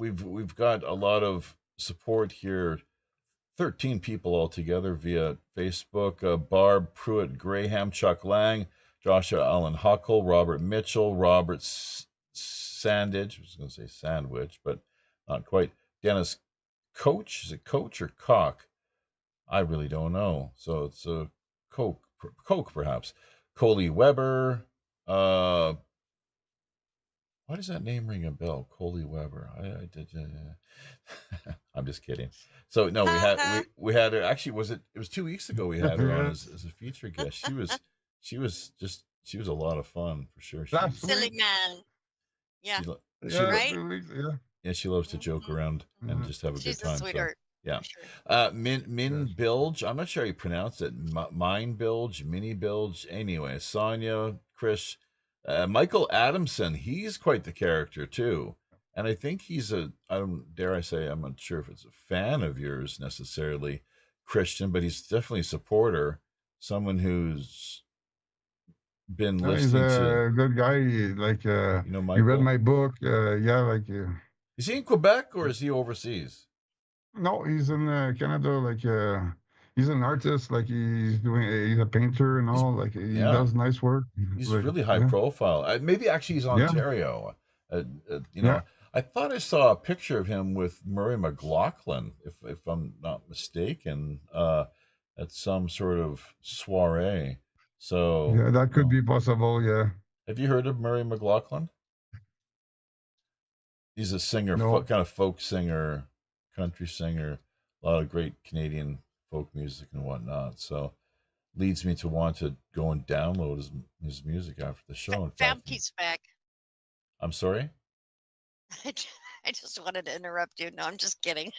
we've got a lot of support here. 13 people altogether via Facebook. Barb Pruitt Graham, Chuck Lang, Joshua Allen Huckle, Robert Mitchell, Robert Sandage. I was going to say Sandwich, but not quite. Dennis Coach. Is it Coach or Cock? I really don't know. So it's a Coke perhaps. Coley Weber. Uh, why does that name ring a bell? Coley Weber. I did. I'm just kidding. So no, we had her. Actually, it was 2 weeks ago we had her on as a feature guest. She was a lot of fun for sure. Last Silly week. man. Yeah. She Yeah, Right? 2 weeks. Yeah. yeah, she loves to joke around and Mhm. just have a good She's a time. So sweetheart. yeah, For sure. Min Yes. Bilge. I'm not sure how you pronounce it. Mine Bilge, Mini Bilge. Anyway, Sonia, Chris, Michael Adamson. He's quite the character too, and I think he's a. I don't dare I say I'm not sure if it's a fan of yours necessarily, Christian, but he's definitely a supporter. Someone who's been He's listening to a good guy. Like, he read Michael. my book. Yeah, like, Is he in Quebec or is he overseas? no, he's in Canada. Like, he's an artist. Like, he's a painter and He's all. Like, he yeah. does nice work. He's Like, really high yeah, profile. Maybe actually he's yeah, Ontario. You yeah, know, I thought I saw a picture of him with Murray McLaughlin, if I'm not mistaken, at some sort of soiree. So, yeah. That could be possible. Yeah. have you heard of Murray McLaughlin? He's a singer, No. kind of folk singer, country singer, a lot of great Canadian folk music and whatnot. So, leads me to want to go and download his music after the show. In fact, Famke's back. I'm sorry. I just wanted to interrupt you. No, I'm just kidding.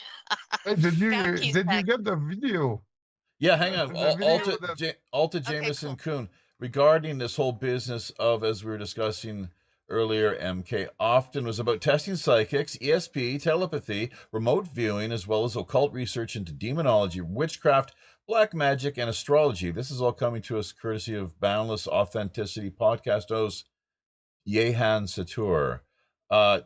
Hey, Famke's did you back. get the video? Yeah, hang on. The video that Alta Okay, Jameson cool. Kuhn, regarding this whole business of, as we were discussing earlier, MK often was about testing psychics, ESP, telepathy, remote viewing, as well as occult research into demonology, witchcraft, black magic, and astrology. This is all coming to us courtesy of Boundless Authenticity podcast host Yehan Satur.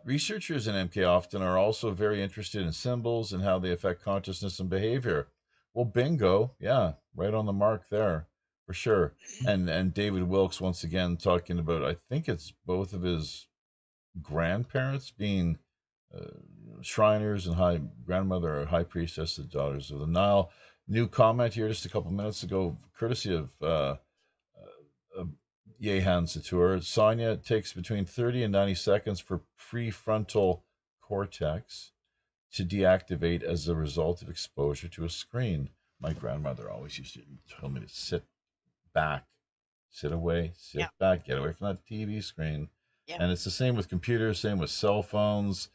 Researchers in MK often are also very interested in symbols and how they affect consciousness and behavior. Well, bingo, yeah, right on the mark there, for sure. And David Wilkes once again talking about, I think it's both of his grandparents being uh, Shriners and high grandmother or high priestess, the daughters of the Nile. New comment here just a couple minutes ago, courtesy of uh, Yehan Satur. Sonia takes between 30 and 90 seconds for prefrontal cortex to deactivate as a result of exposure to a screen. My grandmother always used to tell me to sit back, sit away, sit Yeah. back, get away from that TV screen. Yeah. And it's the same with computers, same with cell phones.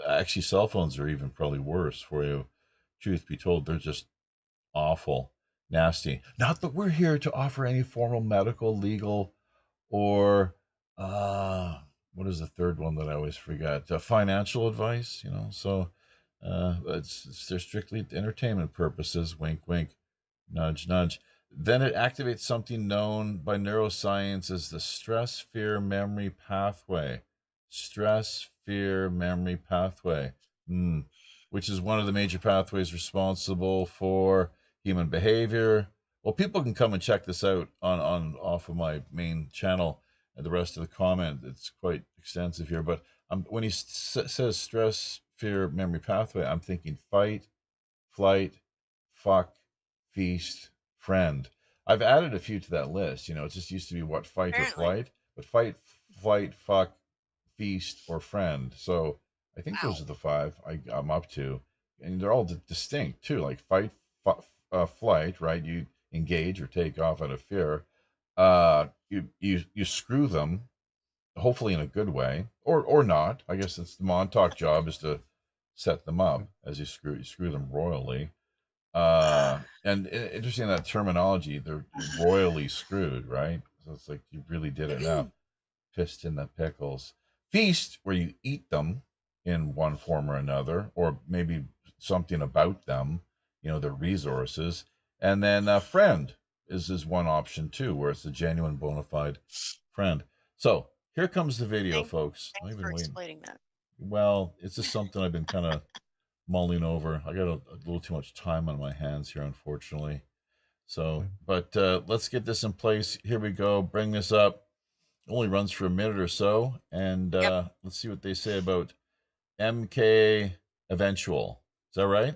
Actually, cell phones are even probably worse for you. Truth be told, they're just awful, nasty. Not that we're here to offer any formal medical, legal, or what is the third one that I always forget? Financial advice, you know. So they're strictly entertainment purposes. Wink, wink, nudge, nudge. Then it activates something known by neuroscience as the stress fear memory pathway. Stress fear memory pathway, which is one of the major pathways responsible for human behavior. Well, people can come and check this out on off of my main channel and the rest of the comment. It's quite extensive here. But when he says stress fear memory pathway, I'm thinking fight, flight, fuck, feast, friend. I've added a few to that list. You know, it just used to be what, fight or Apparently. flight, but fight, flight, fuck, feast, or friend. So I think Wow. those are the five I'm up to, and they're all distinct too. Like fight, flight, right? You engage or take off out of fear. You screw them, hopefully in a good way, or not. I guess it's the Montauk job is to set them up as you screw them royally. And interesting that terminology, they're royally screwed, right? So it's like you really did it now. Pissed in the pickles. Feast, where you eat them in one form or another, or maybe something about them, you know, their resources. And then friend is one option too, where it's a genuine bona fide friend. So here comes the video, folks. Thanks I've for been waiting. explaining that. Well, it's just something I've been kind of mulling over. I got a little too much time on my hands here, unfortunately. So, but let's get this in place. Here we go. Bring this up. Only runs for a minute or so, and let's see what they say about MK Eventual. Is that right?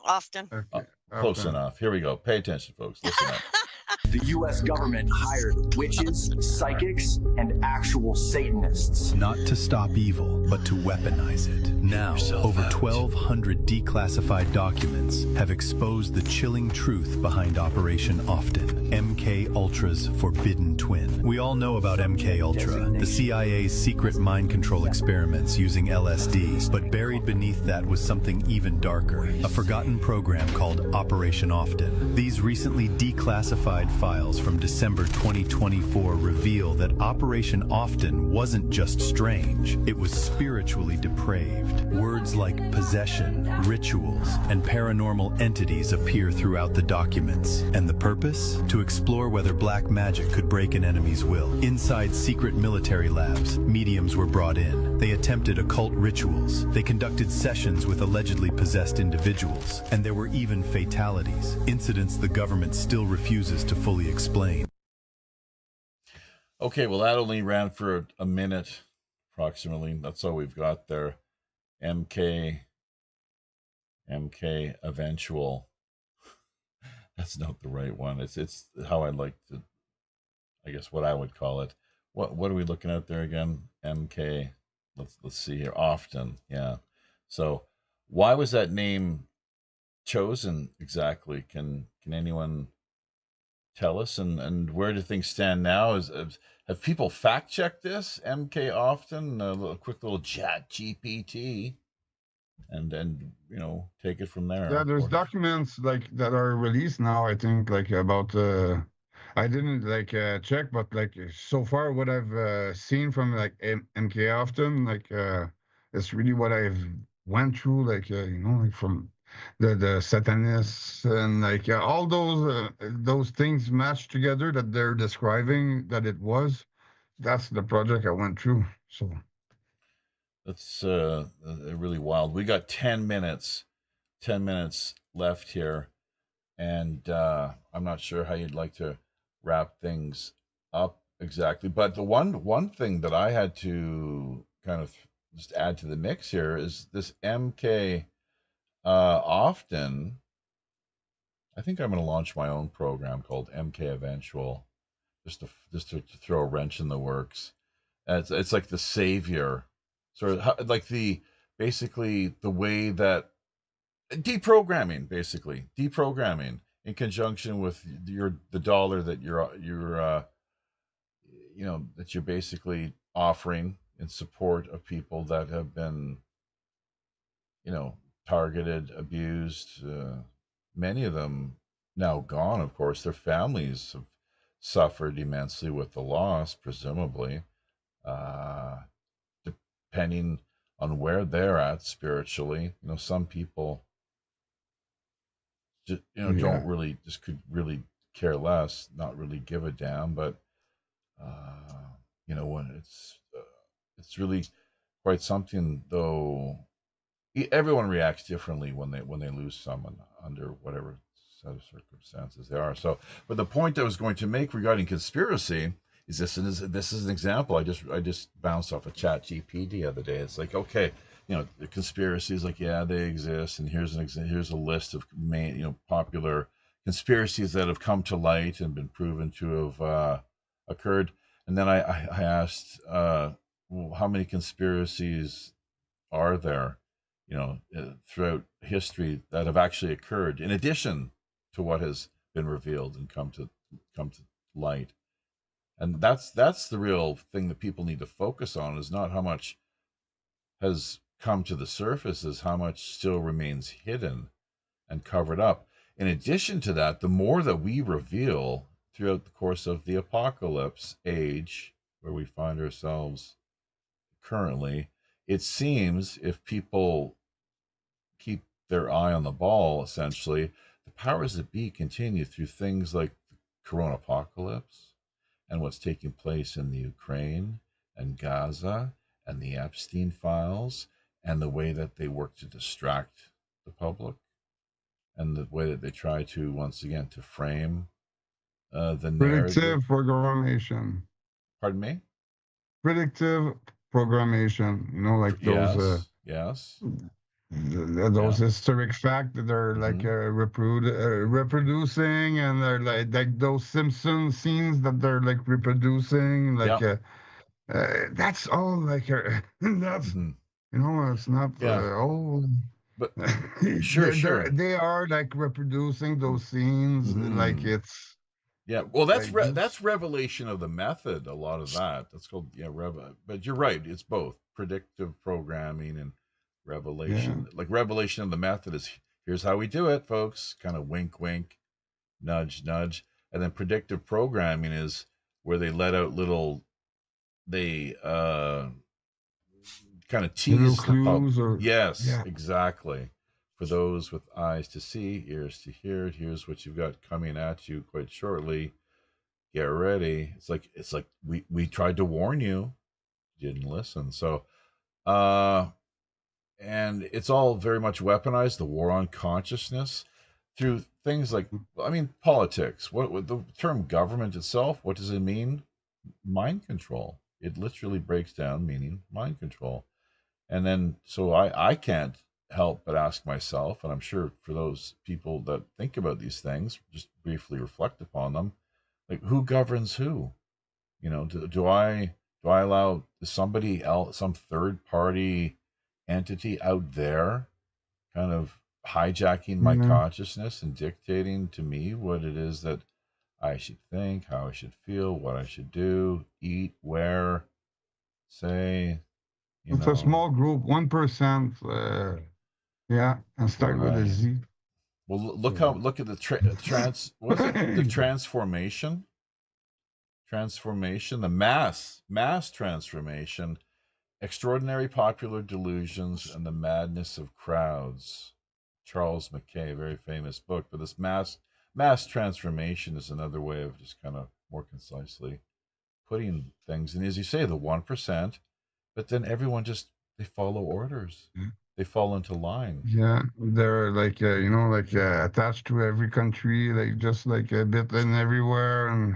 Often. Okay. Close Often. enough. Here we go. Pay attention, folks. Listen up. The U.S. government hired witches, psychics, and actual Satanists. Not to stop evil, but to weaponize it. Now, over 1,200 declassified documents have exposed the chilling truth behind Operation Often, MK Ultra's forbidden twin. We all know about MK Ultra, the CIA's secret mind control experiments using LSD, but buried beneath that was something even darker, a forgotten program called Operation Often. These recently declassified files from December 2024 reveal that Operation Often wasn't just strange, it was spiritually depraved. Words like possession, rituals, and paranormal entities appear throughout the documents. And the purpose? To explore whether black magic could break an enemy's will. Inside secret military labs, mediums were brought in. They attempted occult rituals. They conducted sessions with allegedly possessed individuals. And there were even fatalities, incidents the government still refuses to fully explain. Okay, well, that only ran for a minute, approximately. That's all we've got there. MK Eventual. That's not the right one. It's how I'd like to, I guess what I would call it. What are we looking at there again? MK. Let's see here. Often, yeah. So, why was that name chosen exactly? Can anyone tell us? And where do things stand now? Have people fact checked this? MK Often, a quick little chat GPT, and take it from there. Yeah, there's documents like that are released now. I think like about I didn't like check, but like so far what I've seen from like MK Often, like it's really what I've went through, like like from the Satanists and like all those things matched together that they're describing that it was. That's the project I went through. So that's really wild. We got 10 minutes left here, and I'm not sure how you'd like to wrap things up exactly. But the one thing that I had to kind of just add to the mix here is this MK Often. I think I'm going to launch my own program called MK Eventual, just to throw a wrench in the works. It's like the savior, sort of like basically the way that deprogramming in conjunction with the dollar that that you're basically offering in support of people that have been targeted, abused, many of them now gone, of course. Their families have suffered immensely with the loss, presumably, depending on where they're at spiritually. Some people just, don't really, just could really care less, not really give a damn. But when it's really quite something, though. Everyone reacts differently when they lose someone under whatever set of circumstances they are. So, but the point I was going to make regarding conspiracy is this is an example. I just bounced off a chat GPT the other day. It's like, okay, the conspiracies, like, yeah, they exist, and here's a list of main popular conspiracies that have come to light and been proven to have occurred. And then I asked, well, how many conspiracies are there, throughout history that have actually occurred, in addition to what has been revealed and come to light. And that's the real thing that people need to focus on, is not how much has come to the surface, is how much still remains hidden and covered up. In addition to that, the more that we reveal throughout the course of the apocalypse age, where we find ourselves currently, it seems, if people keep their eye on the ball, essentially, the powers that be continue through things like the Corona apocalypse and what's taking place in the Ukraine and Gaza and the Epstein files, and the way that they work to distract the public, and the way that they try to, once again, to frame the narrative. predictive programmation. Pardon me? Predictive programmation. Like those. Yes. those historic facts that are like reproducing, and they're like those Simpson scenes that they're like reproducing, like that's all like that's it's not all. But sure. They are like reproducing those scenes, like it's. Yeah, well, that's like that's revelation of the method. A lot of that's called But you're right; it's both predictive programming and revelation. Like revelation of the method is here's how we do it, folks. Kind of wink, wink, nudge, nudge, and then predictive programming is where they let out they kind of tease the public. Yes, exactly. For those with eyes to see, ears to hear, here's what you've got coming at you quite shortly. Get ready. It's like we tried to warn you, didn't listen. So and it's all very much weaponized, the war on consciousness, through things like politics. What the term government itself, what does it mean? Mind control. It literally breaks down meaning mind control. And then so I can't help but ask myself, and I'm sure for those people that think about these things, just briefly reflect upon them, like who governs who? Do I allow somebody else, some third party entity out there, kind of hijacking my consciousness and dictating to me what it is that I should think, how I should feel, what I should do, eat, wear, say? It's a small group, 1%. And start with a Z. Well, look at the what's it? The transformation, the mass transformation, extraordinary popular delusions, and the madness of crowds. Charles Mackay, very famous book. But this mass transformation is another way of just kind of more concisely putting things. And as you say, the 1%, but then everyone they follow orders. They fall into line. Yeah, they're like attached to every country, like just like a bit in everywhere, and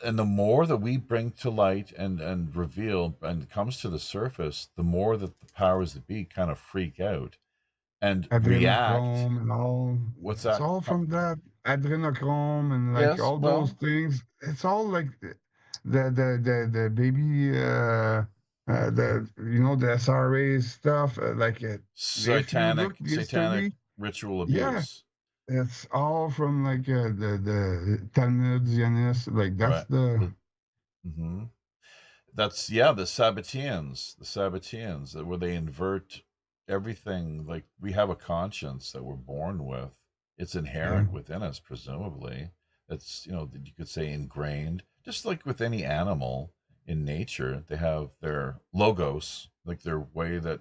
And the more that we bring to light and reveal and comes to the surface, the more that the powers that be kind of freak out and react. And all. What's It's that? all from that adrenochrome and like all those things. It's all like the baby the the SRA stuff like it. Satanic ritual abuse. Yeah, it's all from like the Talmud Zionist. Like that's the. That's the Sabbateans, where they invert everything. Like we have a conscience that we're born with. It's inherent within us, presumably. It's you could say ingrained, just like with any animal in nature. They have their logos, like their way that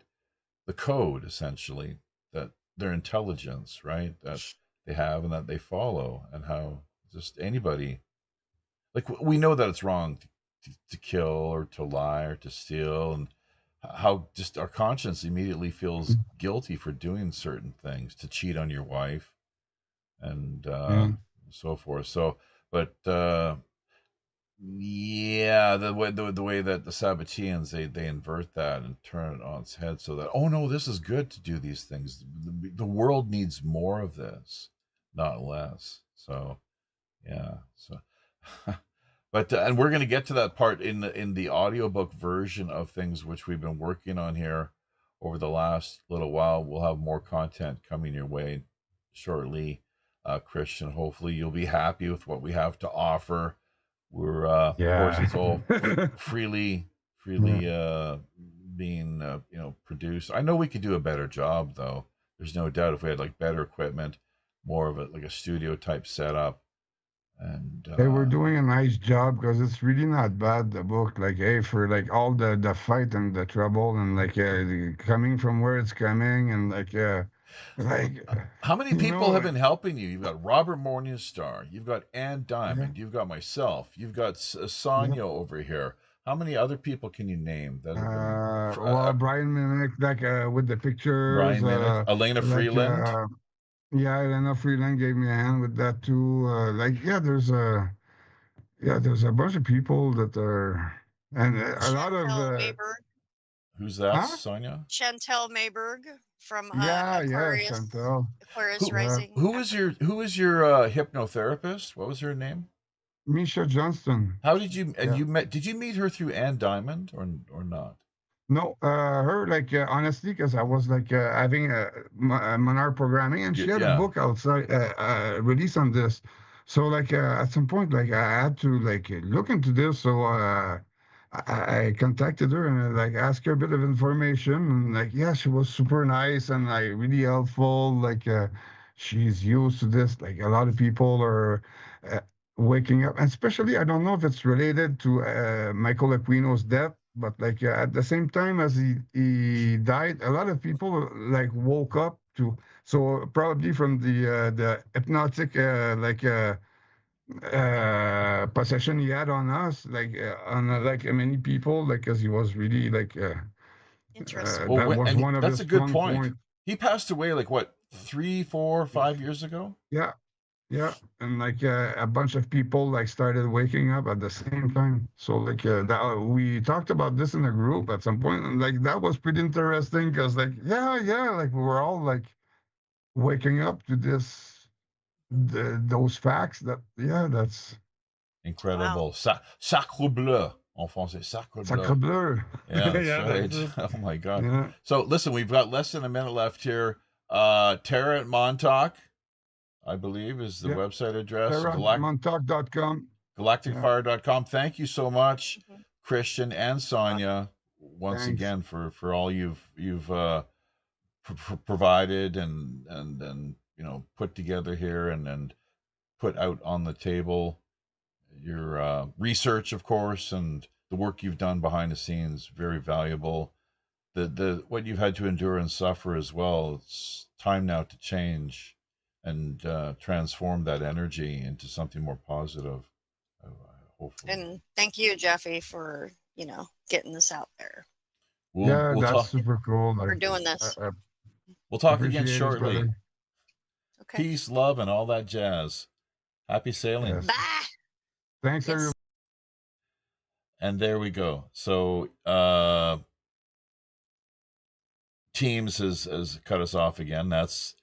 the code, essentially, that their intelligence, right, that they have and that they follow, and how just anybody, like we know that it's wrong to kill or to lie or to steal, and how just our conscience immediately feels guilty for doing certain things, to cheat on your wife and so forth. So, but the way that the Sabbateans they invert that and turn it on its head, so that no, this is good to do these things. The world needs more of this, not less. So, so. But and we're going to get to that part in the audiobook version of things, which we've been working on here over the last little while. We'll have more content coming your way shortly, Christian. Hopefully you'll be happy with what we have to offer. We're of course it's all freely being produced. I know we could do a better job, though. There's no doubt, if we had like better equipment, more of it like a studio type setup. And they were doing a nice job, because it's really not bad, the book, like for like all the fight and the trouble, and like coming from where it's coming, and like how many people have been helping you? You've got Robert Morningstar, you've got Ann Diamond, you've got myself, you've got Sonia over here. How many other people can you name that have been Brian Minnick, like with the pictures, Brian Minnick, Elena Freeland. Elena Freeland gave me a hand with that too. There's a bunch of people that are, and a lot of Who's that, Huh? Sonia? Chantel Mayberg from Yeah, Chantel. Aquarius Yeah. Rising. Who was your hypnotherapist? What was her name? Misha Johnston. How did you Yeah. did you meet her through Ann Diamond or not? No, her like honestly, because I was like having Monarch programming, and she had a Yeah. book outside release on this. So like at some point, like I had to like look into this. So I contacted her and like asked her a bit of information, and like yeah, she was super nice and like really helpful. Like she's used to this. Like a lot of people are. Waking up, and especially I don't know if it's related to Michael Aquino's death, but like at the same time as he died, a lot of people like woke up to. So probably from the hypnotic possession he had on us, like on like many people, like because he was really like Interesting. Well, that was one of that's his a good strong point. points. He passed away like what, 3, 4, 5 years ago? Yeah, yeah, and like a bunch of people like started waking up at the same time. So like that we talked about this in a group at some point, and like that was pretty interesting because like yeah, like we were all like waking up to those facts. That yeah, that's Incredible. Wow. Sacre bleu en français. Sacre bleu. sacre bleu. Yeah, that's Yeah, right. that's Oh my God. yeah. So listen, we've got less than a minute left here. Tara at Montauk, I believe, is the Yeah. website address. Montauk.com. Galacticfire.com. Thank you so much, Mhm. Christian and Sonia, once Thanks. again for all you've provided and put together here and put out on the table. Your research, of course, and the work you've done behind the scenes, very valuable. The what you've had to endure and suffer as well. It's time now to change and transform that energy into something more positive. Hopefully. And thank you, Jeffy, for getting this out there. Yeah, We'll that's talk. super cool. Like For doing this. We'll talk again appreciate it, shortly. brother. Okay. Peace, love, and all that jazz. Happy sailing. Yes. Bye. Thanks, Yes. everyone. And there we go. So Teams has cut us off again. That's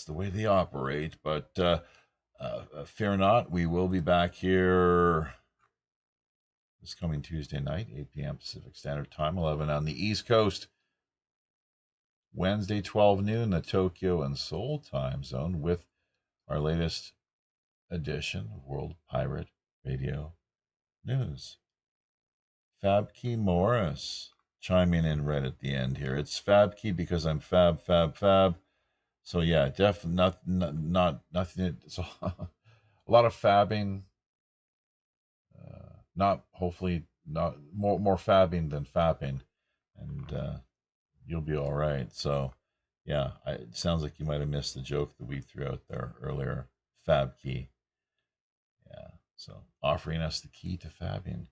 the way they operate. But fear not, we will be back here this coming Tuesday night, 8 p.m. Pacific Standard Time, 11 on the East Coast. Wednesday, 12 noon, the Tokyo and Seoul time zone, with our latest edition of World Pirate Radio News. Fabkey Morris chiming in right at the end here. It's Fabkey because I'm fab. So yeah, definitely not nothing. So a lot of fabbing. Not hopefully not more fabbing than fapping, and you'll be all right. So yeah, it sounds like you might have missed the joke that we threw out there earlier. Fab key. Yeah. So offering us the key to fabbing.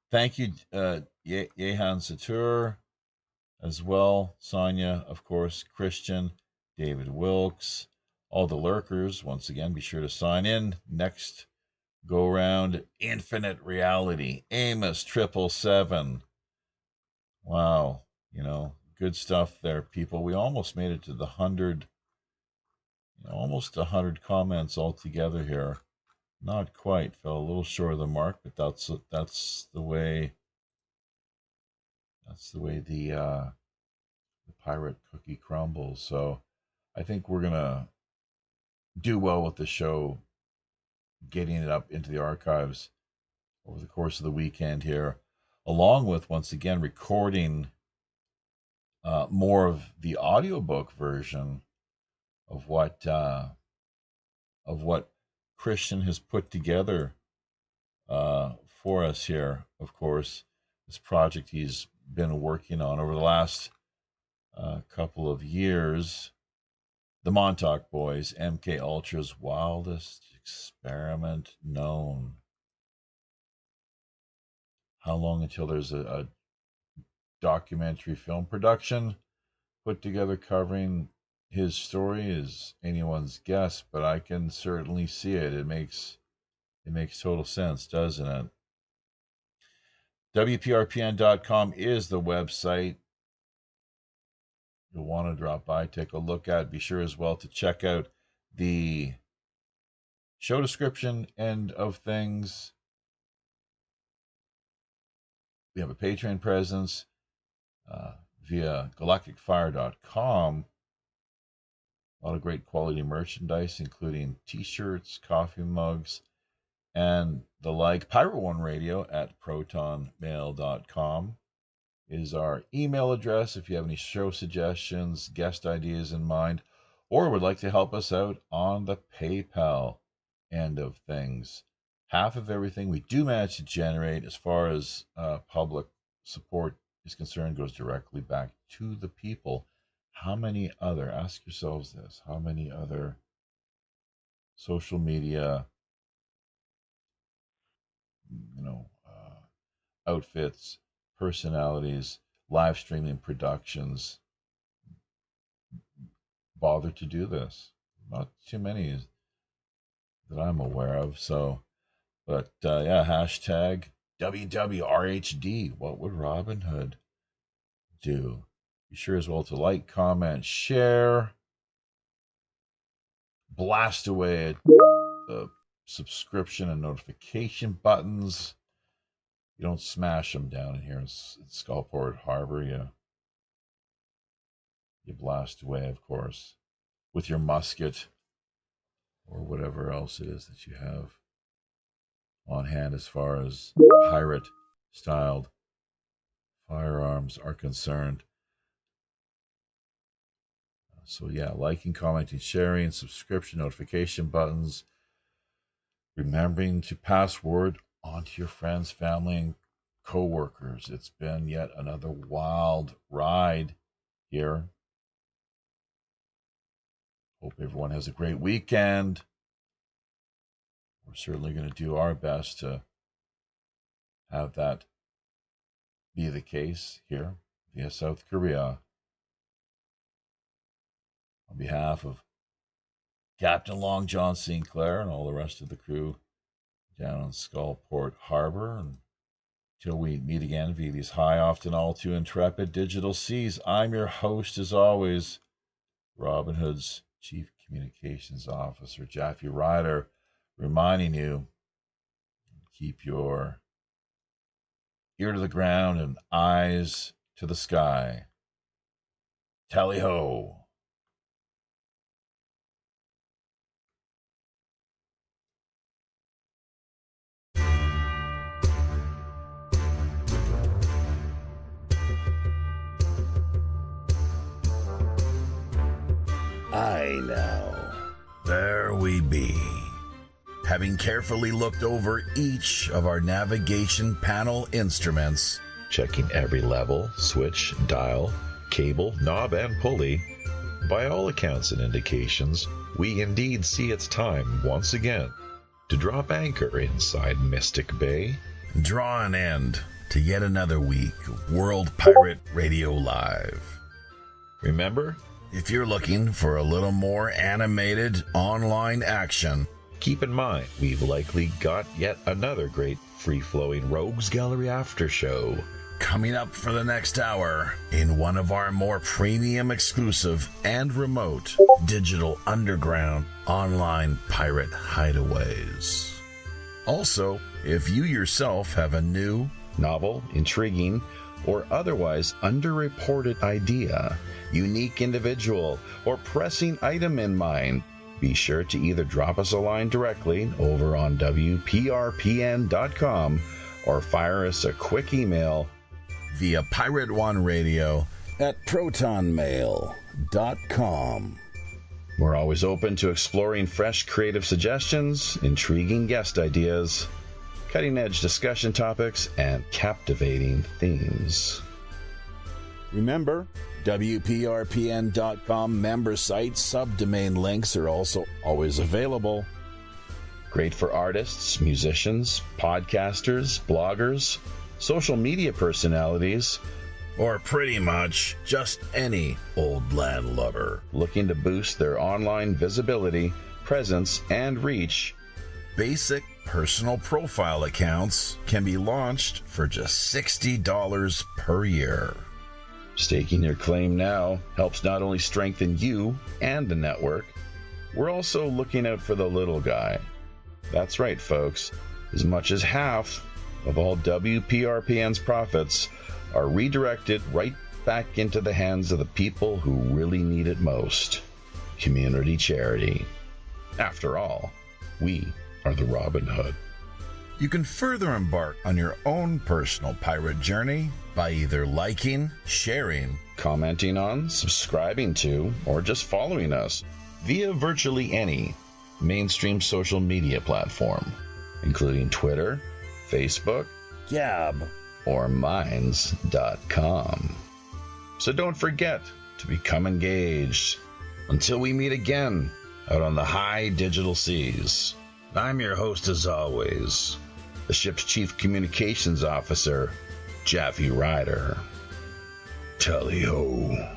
Thank you, Yehan Satur, as well. Sonia, of course, Christian, David Wilkes, all the lurkers. Once again, be sure to sign in. Next go round, Infinite Reality, Amos 777. Wow, good stuff there, people. We almost made it to the 100, almost 100 comments altogether here. Not quite, fell a little short of the mark, but that's the way. That's the way the pirate cookie crumbles. So I think we're gonna do well with the show, getting it up into the archives over the course of the weekend here, along with once again recording more of the audiobook version of what Christian has put together for us here. Of course, this project he's been working on over the last couple of years. The Montauk Boys, MK Ultra's wildest experiment known. How long until there's a documentary film production put together covering his story is anyone's guess, but I can certainly see it. It makes total sense, doesn't it? Wprpn.com is the website. You'll want to drop by, take a look at. Be sure as well to check out the show description end of things. We have a Patreon presence via galacticfire.com. A lot of great quality merchandise, including t-shirts, coffee mugs, and the like. Pirate One Radio at protonmail.com is our email address if you have any show suggestions, guest ideas in mind, or would like to help us out on the PayPal end of things. Half of everything we do manage to generate as far as public support is concerned goes directly back to the people. Ask yourselves this, how many other social media, outfits, personalities, live streaming productions bother to do this? Not too many that I'm aware of. So, but hashtag WWRHD. What would Robin Hood do? Be sure as well to like, comment, share. Blast away at the subscription and notification buttons. You don't smash them down in here in Skullport Harbor. You blast away, of course, with your musket or whatever else it is that you have on hand as far as pirate-styled firearms are concerned. So liking, commenting, sharing, subscription, notification buttons. Remembering to password onto your friends, family, and co-workers. It's been yet another wild ride here. Hope everyone has a great weekend. We're certainly going to do our best to have that be the case here via South Korea. On behalf of Captain Long John Sinclair and all the rest of the crew down on Skullport Harbor, until we meet again via these high, often all too intrepid digital seas, I'm your host as always, Robin Hood's Chief Communications Officer, Jaffe Ryder, reminding you, keep your ear to the ground and eyes to the sky. Tally-ho! I know. There we be. Having carefully looked over each of our navigation panel instruments, checking every level, switch, dial, cable, knob, and pulley, by all accounts and indications, we indeed see it's time once again to drop anchor inside Mystic Bay. Draw an end to yet another week of World Pirate Radio Live. Remember, if you're looking for a little more animated online action, keep in mind we've likely got yet another great free-flowing Rogues Gallery after show coming up for the next hour in one of our more premium exclusive and remote digital underground online pirate hideaways. Also, if you yourself have a new, novel, intriguing, or otherwise underreported idea, unique individual, or pressing item in mind, be sure to either drop us a line directly over on Wprpn.com or fire us a quick email via Pirate One Radio at protonmail.com. We're always open to exploring fresh creative suggestions, intriguing guest ideas, cutting-edge discussion topics, and captivating themes. Remember, WPRPN.com member site subdomain links are also always available. Great for artists, musicians, podcasters, bloggers, social media personalities, or pretty much just any old landlubber looking to boost their online visibility, presence, and reach. Basic personal profile accounts can be launched for just $60 per year. Staking your claim now helps not only strengthen you and the network, we're also looking out for the little guy. That's right, folks. As much as half of all WPRPN's profits are redirected right back into the hands of the people who really need it most. Community charity. After all, we are the Robin Hood. You can further embark on your own personal pirate journey by either liking, sharing, commenting on, subscribing to, or just following us via virtually any mainstream social media platform, including Twitter, Facebook, Gab, or Minds.com. So don't forget to become engaged. Until we meet again out on the high digital seas, I'm your host as always, the ship's Chief Communications Officer, Jaffe Ryder. Tally-ho.